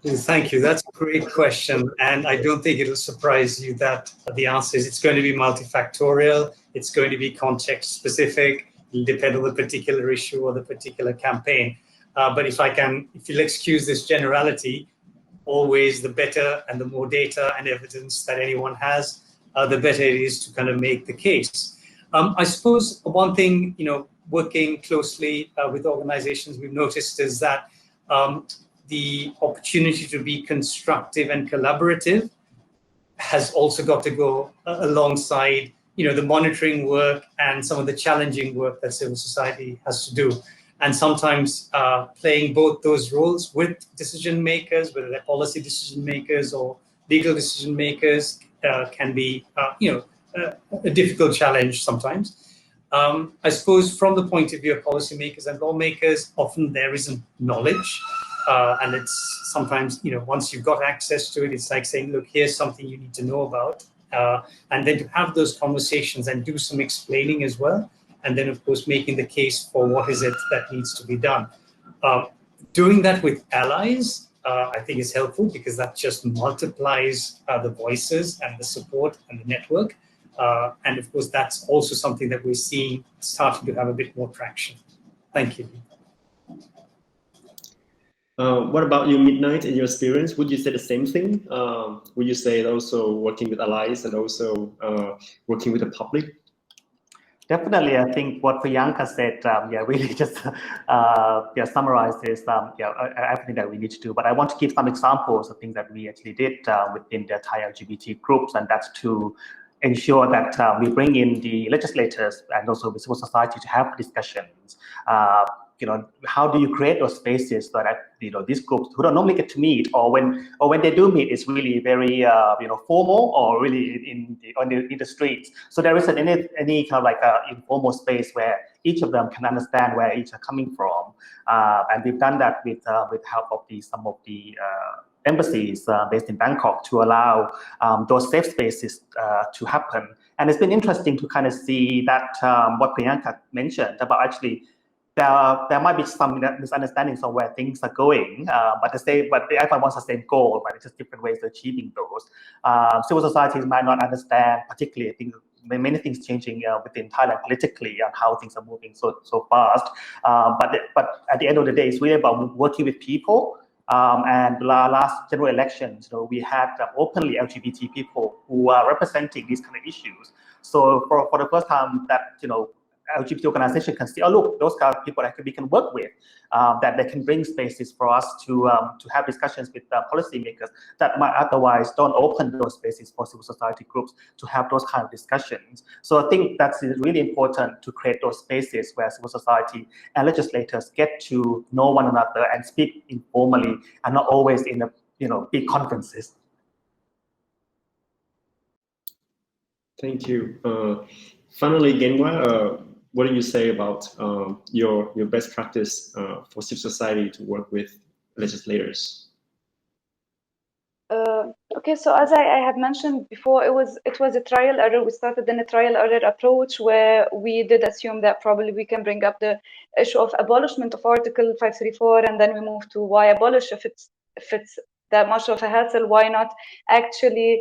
Thank you. That's a great question. And I don't think it'll surprise you that the answer is it's going to be multifactorial. It's going to be context specific. It'll depend on the particular issue or the particular campaign. But if you'll excuse this generality, always the better and the more data and evidence that anyone has, the better it is to kind of make the case. I suppose one thing, working closely with organizations we've noticed is that the opportunity to be constructive and collaborative has also got to go alongside, the monitoring work and some of the challenging work that civil society has to do. And sometimes playing both those roles with decision makers, whether they're policy decision makers or legal decision makers, can be, a difficult challenge sometimes. I suppose from the point of view of policymakers and lawmakers, often there isn't knowledge. And it's sometimes, once you've got access to it, it's like saying, look, here's something you need to know about. And then to have those conversations and do some explaining as well. And then, of course, making the case for what is it that needs to be done. Doing that with allies, I think is helpful because that just multiplies the voices and the support and the network. And of course, that's also something that we're seeing starting to have a bit more traction. Thank you. What about you, Midnight, in your experience? Would you say the same thing? Would you say also working with allies and also working with the public? Definitely, I think what Priyanka said, really just summarizes everything that we need to do. But I want to give some examples of things that we actually did within the Thai LGBT groups, and that's to ensure that we bring in the legislators and also the civil society to have discussions. How do you create those spaces so that these groups who don't normally get to meet, or when they do meet, it's really very formal or really in the streets. So there isn't any kind of like a informal space where each of them can understand where each are coming from, and we've done that with help of some of the embassies based in Bangkok to allow those safe spaces to happen. And it's been interesting to kind of see that what Priyanka mentioned about actually there might be some misunderstandings of where things are going, but everyone wants the same goal, but it's just different ways of achieving those. Civil societies might not understand, particularly, I think many things changing within Thailand politically and how things are moving so fast. But at the end of the day, it's really about working with people. And last general elections, we had openly LGBT people who are representing these kind of issues. So for the first time that LGBT organization can see, oh look, those kind of people that we can work with, that they can bring spaces for us to have discussions with policymakers that might otherwise don't open those spaces for civil society groups to have those kind of discussions. So I think that's really important to create those spaces where civil society and legislators get to know one another and speak informally and not always in big conferences. Thank you. Finally, Genwa, what do you say about your best practice for civil society to work with legislators? Okay, so as I had mentioned before, it was a trial error. We started in a trial error approach where we did assume that probably we can bring up the issue of abolishment of Article 534, and then we move to why abolish if it's that much of a hassle. Why not actually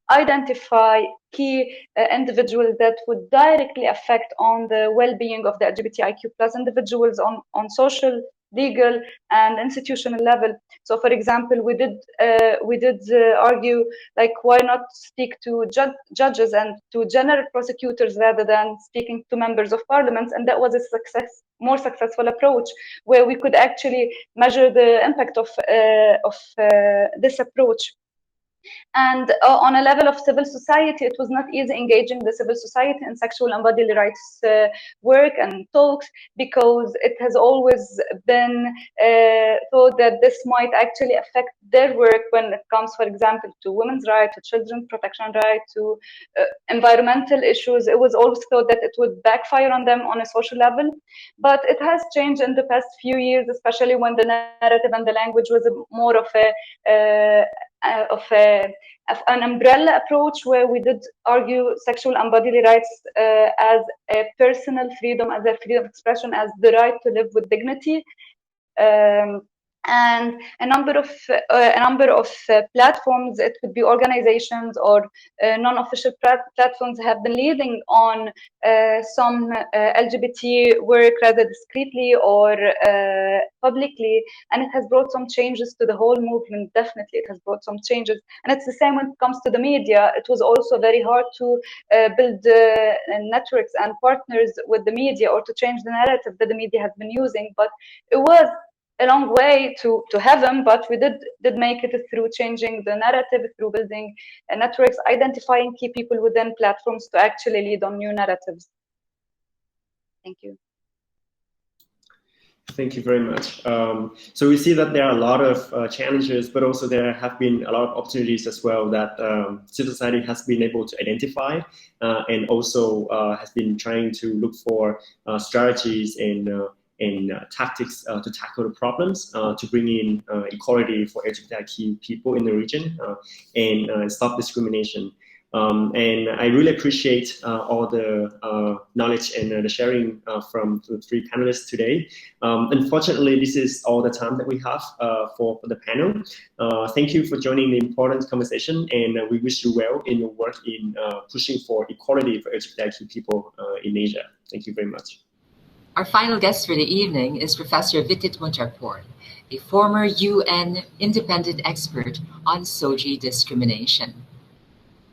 identify key individuals that would directly affect on the well-being of the LGBTIQ+ individuals on social, legal, and institutional level. So, for example, we did argue, like, why not speak to judges and to general prosecutors rather than speaking to members of parliament? And that was a more successful approach, where we could actually measure the impact of this approach. And on a level of civil society, it was not easy engaging the civil society in sexual and bodily rights work and talks, because it has always been thought that this might actually affect their work when it comes, for example, to women's rights, to children's protection rights, to environmental issues. It was always thought that it would backfire on them on a social level. But it has changed in the past few years, especially when the narrative and the language was more of an umbrella approach, where we did argue sexual and bodily rights as a personal freedom, as a freedom of expression, as the right to live with dignity. And a number of platforms, it could be organizations or non-official platforms, have been leading on some LGBT work, rather discreetly or publicly, and it has brought some changes to the whole movement. Definitely, it has brought some changes, and it's the same when it comes to the media. It was also very hard to build networks and partners with the media, or to change the narrative that the media has been using. But it was a long way to heaven, but we did make it through changing the narrative, through building networks, identifying key people within platforms to actually lead on new narratives. Thank you. Thank you very much. So we see that there are a lot of challenges, but also there have been a lot of opportunities as well that civil society has been able to identify, and also has been trying to look for strategies and tactics to tackle the problems, to bring in equality for LGBTIQ people in the region, and stop discrimination. And I really appreciate all the knowledge and the sharing from the three panelists today. Unfortunately, this is all the time that we have for the panel. Thank you for joining the important conversation, and we wish you well in your work in pushing for equality for LGBTIQ people in Asia. Thank you very much. Our final guest for the evening is Professor Vitit Muntarbhorn, a former UN independent expert on SOGI discrimination.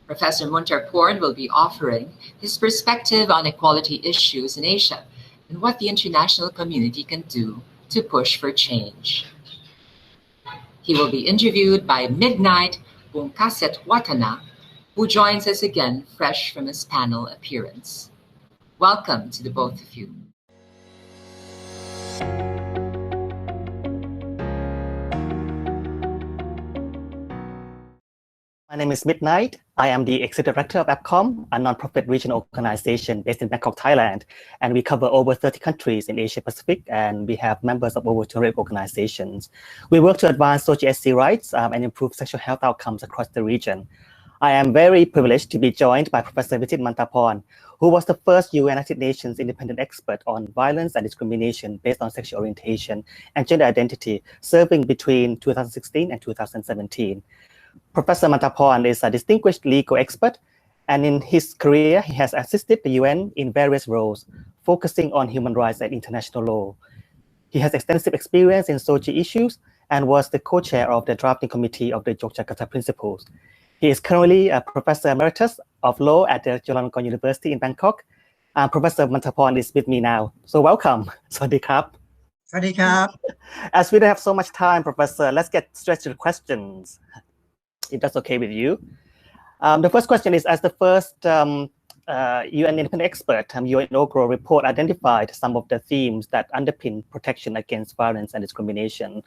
Professor Muntarbhorn will be offering his perspective on equality issues in Asia and what the international community can do to push for change. He will be interviewed by Midnight Bungkaset Watana, who joins us again fresh from his panel appearance. Welcome to the both of you. My name is Midnight. I am the Executive Director of APCOM, a non-profit regional organization based in Bangkok, Thailand. And we cover over 30 countries in Asia Pacific, and we have members of over 200 organizations. We work to advance SOGI SC rights and improve sexual health outcomes across the region. I am very privileged to be joined by Professor Vitit Muntarbhorn, who was the first United Nations independent expert on violence and discrimination based on sexual orientation and gender identity, serving between 2016 and 2017. Professor Muntarbhorn is a distinguished legal expert, and in his career, he has assisted the UN in various roles, focusing on human rights and international law. He has extensive experience in SOGI issues and was the co-chair of the drafting committee of the Yogyakarta Principles. He is currently a Professor Emeritus of Law at the Chulalongkorn University in Bangkok. Professor Muntarbhorn is with me now. So welcome. Sawadee krap. Sawadee krap. As we don't have so much time, Professor, let's get straight to the questions, if that's okay with you. The first question is, as the first UN independent expert, your inaugural report identified some of the themes that underpin protection against violence and discrimination,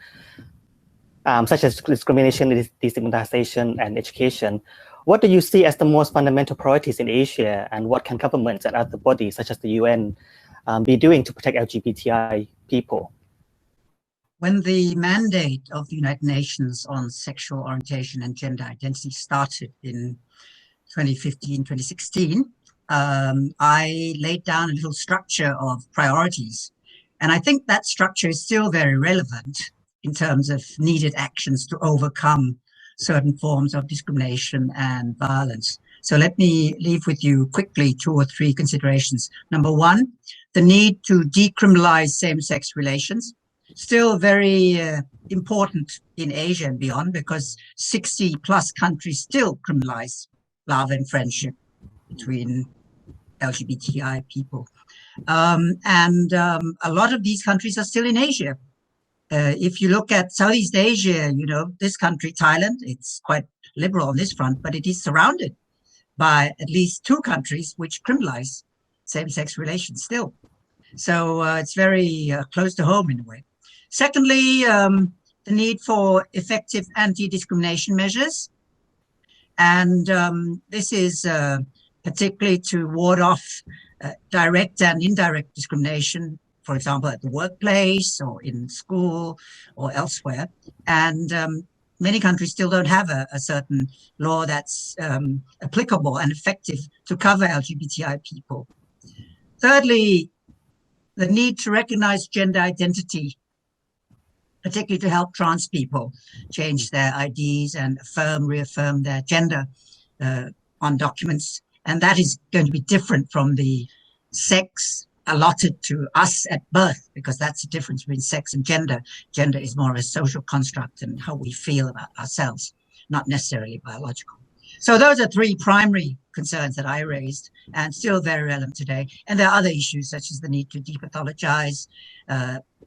such as discrimination, destigmatization, and education. What do you see as the most fundamental priorities in Asia, and what can governments and other bodies, such as the UN, be doing to protect LGBTI people? When the mandate of the United Nations on sexual orientation and gender identity started in 2015, 2016, I laid down a little structure of priorities. And I think that structure is still very relevant in terms of needed actions to overcome certain forms of discrimination and violence. So let me leave with you quickly 2 or 3 considerations. Number one, the need to decriminalize same-sex relations. Still very important in Asia and beyond, because 60 plus countries still criminalize love and friendship between LGBTI people. A lot of these countries are still in Asia. If you look at Southeast Asia, you know, this country, Thailand, it's quite liberal on this front, but it is surrounded by at least 2 countries which criminalize same-sex relations still. So it's very close to home in a way. Secondly, the need for effective anti-discrimination measures. And this is particularly to ward off direct and indirect discrimination, for example, at the workplace or in school or elsewhere. And many countries still don't have a certain law that's applicable and effective to cover LGBTI people. Thirdly, the need to recognize gender identity, particularly to help trans people change their IDs and reaffirm their gender on documents. And that is going to be different from the sex allotted to us at birth, because that's the difference between sex and gender. Gender is more of a social construct and how we feel about ourselves, not necessarily biological. So those are 3 primary concerns that I raised, and still very relevant today. And there are other issues, such as the need to depathologize,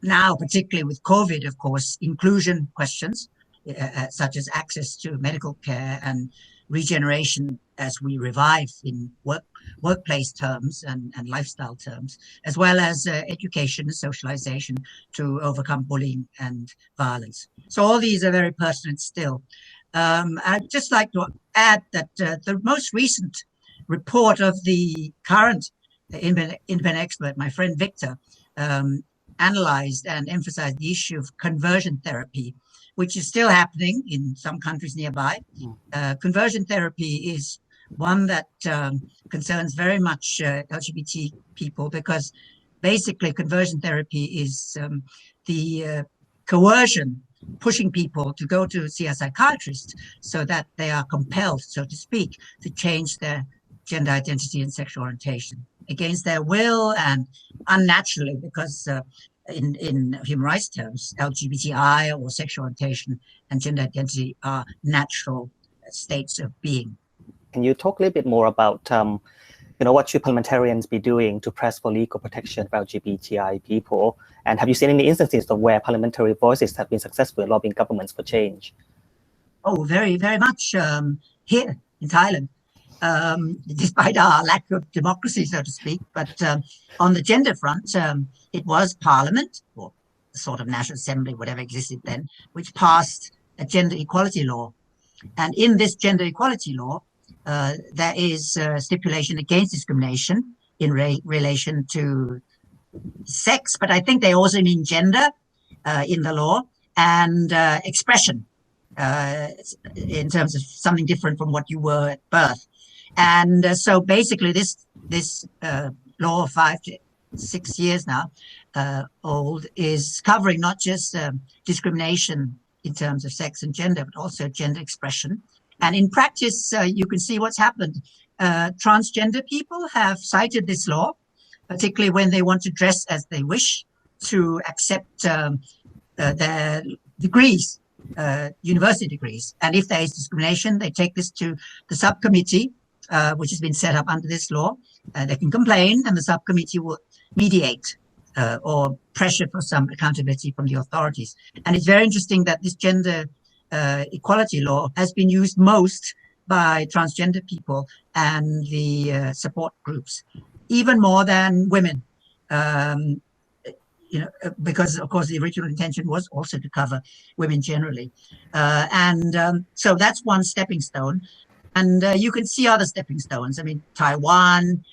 now, particularly with COVID, of course, inclusion questions, such as access to medical care and regeneration as we revive in workplace terms and lifestyle terms, as well as education and socialization to overcome bullying and violence. So all these are very pertinent still. I'd just like to add that the most recent report of the current independent expert, my friend Victor, analyzed and emphasized the issue of conversion therapy, which is still happening in some countries nearby. Conversion therapy is one that concerns very much LGBT people, because basically conversion therapy is the coercion, pushing people to go to see a psychiatrist so that they are compelled, so to speak, to change their gender identity and sexual orientation against their will and unnaturally, because in human rights terms, LGBTI or sexual orientation and gender identity are natural states of being. Can you talk a little bit more about what should parliamentarians be doing to press for legal protection for LGBTI people? And have you seen any instances of where parliamentary voices have been successful in lobbying governments for change? Oh, very, very much here in Thailand, despite our lack of democracy, so to speak. But on the gender front, it was Parliament, or the sort of National Assembly, whatever existed then, which passed a gender equality law. And in this gender equality law, there is stipulation against discrimination in relation to sex, but I think they also mean gender in the law, and expression in terms of something different from what you were at birth. And so basically this law of 5 to 6 years now old is covering not just discrimination in terms of sex and gender, but also gender expression. And in practice, you can see what's happened. Transgender people have cited this law, particularly when they want to dress as they wish, to accept their degrees, university degrees. And if there is discrimination, they take this to the subcommittee, which has been set up under this law. They can complain, and the subcommittee will mediate or pressure for some accountability from the authorities. And it's very interesting that this gender equality law has been used most by transgender people and the support groups, even more than women, because of course the original intention was also to cover women generally. So that's one stepping stone. And you can see other stepping stones. I mean, Taiwan,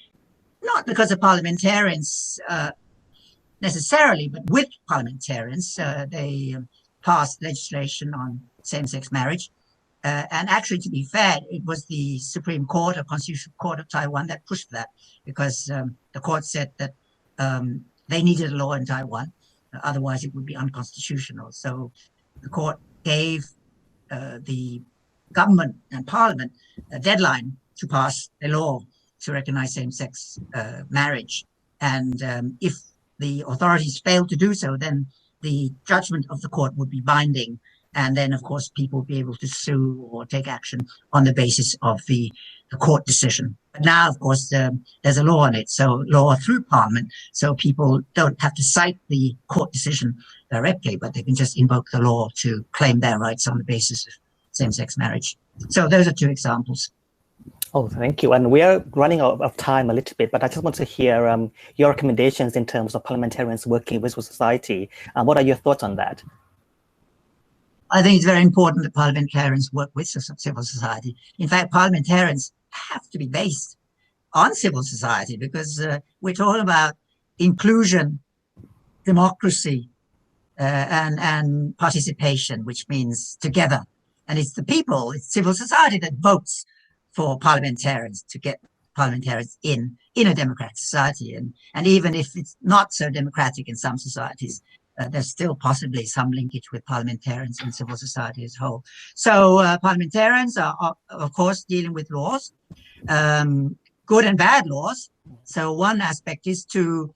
not because of parliamentarians necessarily, but with parliamentarians, they passed legislation on same-sex marriage. And actually, to be fair, it was the Supreme Court or Constitutional Court of Taiwan that pushed that, because the court said that they needed a law in Taiwan, otherwise it would be unconstitutional. So the court gave the government and parliament a deadline to pass a law to recognize same-sex marriage. And if the authorities failed to do so, then the judgment of the court would be binding. And then, of course, people will be able to sue or take action on the basis of the court decision. But now, of course, there's a law on it, so law through Parliament, so people don't have to cite the court decision directly, but they can just invoke the law to claim their rights on the basis of same-sex marriage. So those are two examples. Oh, thank you. And we are running out of time a little bit, but I just want to hear your recommendations in terms of parliamentarians working with civil society. What are your thoughts on that? I think it's very important that parliamentarians work with civil society. In fact, parliamentarians have to be based on civil society, because we're talking about inclusion, democracy, and participation, which means together. And it's the people, it's civil society that votes for parliamentarians to get parliamentarians in a democratic society. And even if it's not so democratic in some societies, there's still possibly some linkage with parliamentarians and civil society as a whole. So parliamentarians are, of course, dealing with laws, good and bad laws. So one aspect is to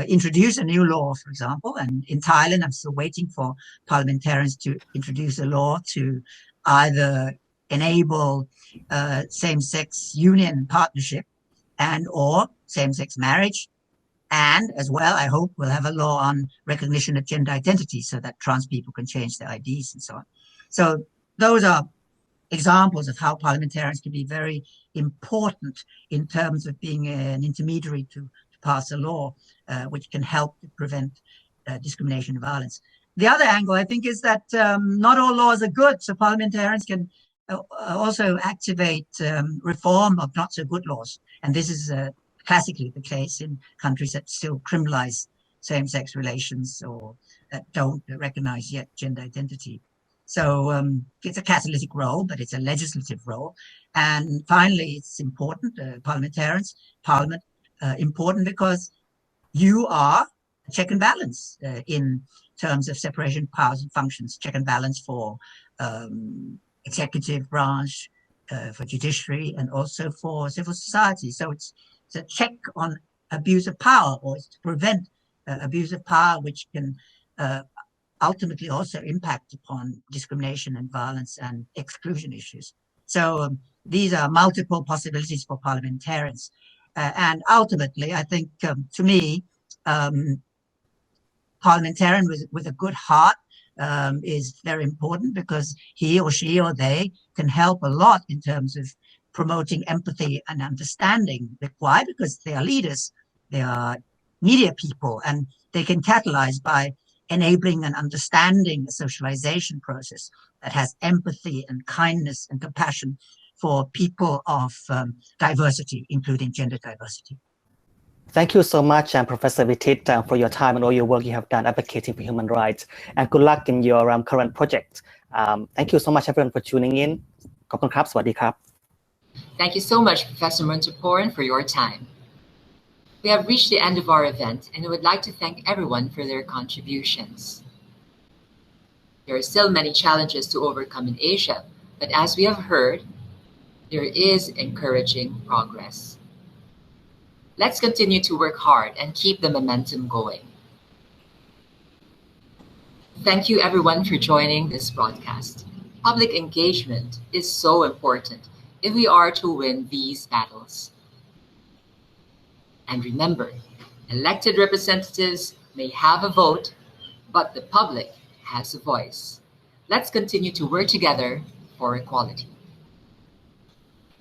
introduce a new law, for example. And in Thailand, I'm still waiting for parliamentarians to introduce a law to either enable same-sex union partnership and or same-sex marriage. And as well, I hope we'll have a law on recognition of gender identity so that trans people can change their IDs and so on. So those are examples of how parliamentarians can be very important in terms of being an intermediary to pass a law which can help to prevent discrimination and violence. The other angle, I think, is that not all laws are good. So parliamentarians can also activate reform of not so good laws. And this is classically the case in countries that still criminalize same-sex relations or that don't recognize yet gender identity. So it's a catalytic role, but it's a legislative role. And finally, it's important, parliament, important because you are a check and balance in terms of separation of powers and functions, check and balance for executive branch, for judiciary, and also for civil society. So it's a check on abuse of power, or it's to prevent abuse of power, which can ultimately also impact upon discrimination and violence and exclusion issues. So these are multiple possibilities for parliamentarians. And ultimately, I think, to me, parliamentarian with a good heart is very important, because he or she or they can help a lot in terms of promoting empathy and understanding. Why? Because they are leaders, they are media people, and they can catalyze by enabling and understanding a socialization process that has empathy and kindness and compassion for people of diversity, including gender diversity. Thank you so much, Professor Vitit, for your time and all your work you have done advocating for human rights. And good luck in your current project. Thank you so much, everyone, for tuning in. ขอบคุณครับ สวัสดีครับ Thank you so much, Professor Muntarbhorn, for your time. We have reached the end of our event, and I would like to thank everyone for their contributions. There are still many challenges to overcome in Asia, but as we have heard, there is encouraging progress. Let's continue to work hard and keep the momentum going. Thank you, everyone, for joining this broadcast. Public engagement is so important if we are to win these battles. And remember, elected representatives may have a vote, but the public has a voice. Let's continue to work together for equality.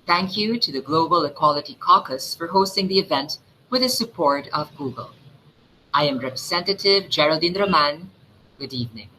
Thank you to the Global Equality Caucus for hosting the event with the support of Google. I am Representative Geraldine Roman. Good evening.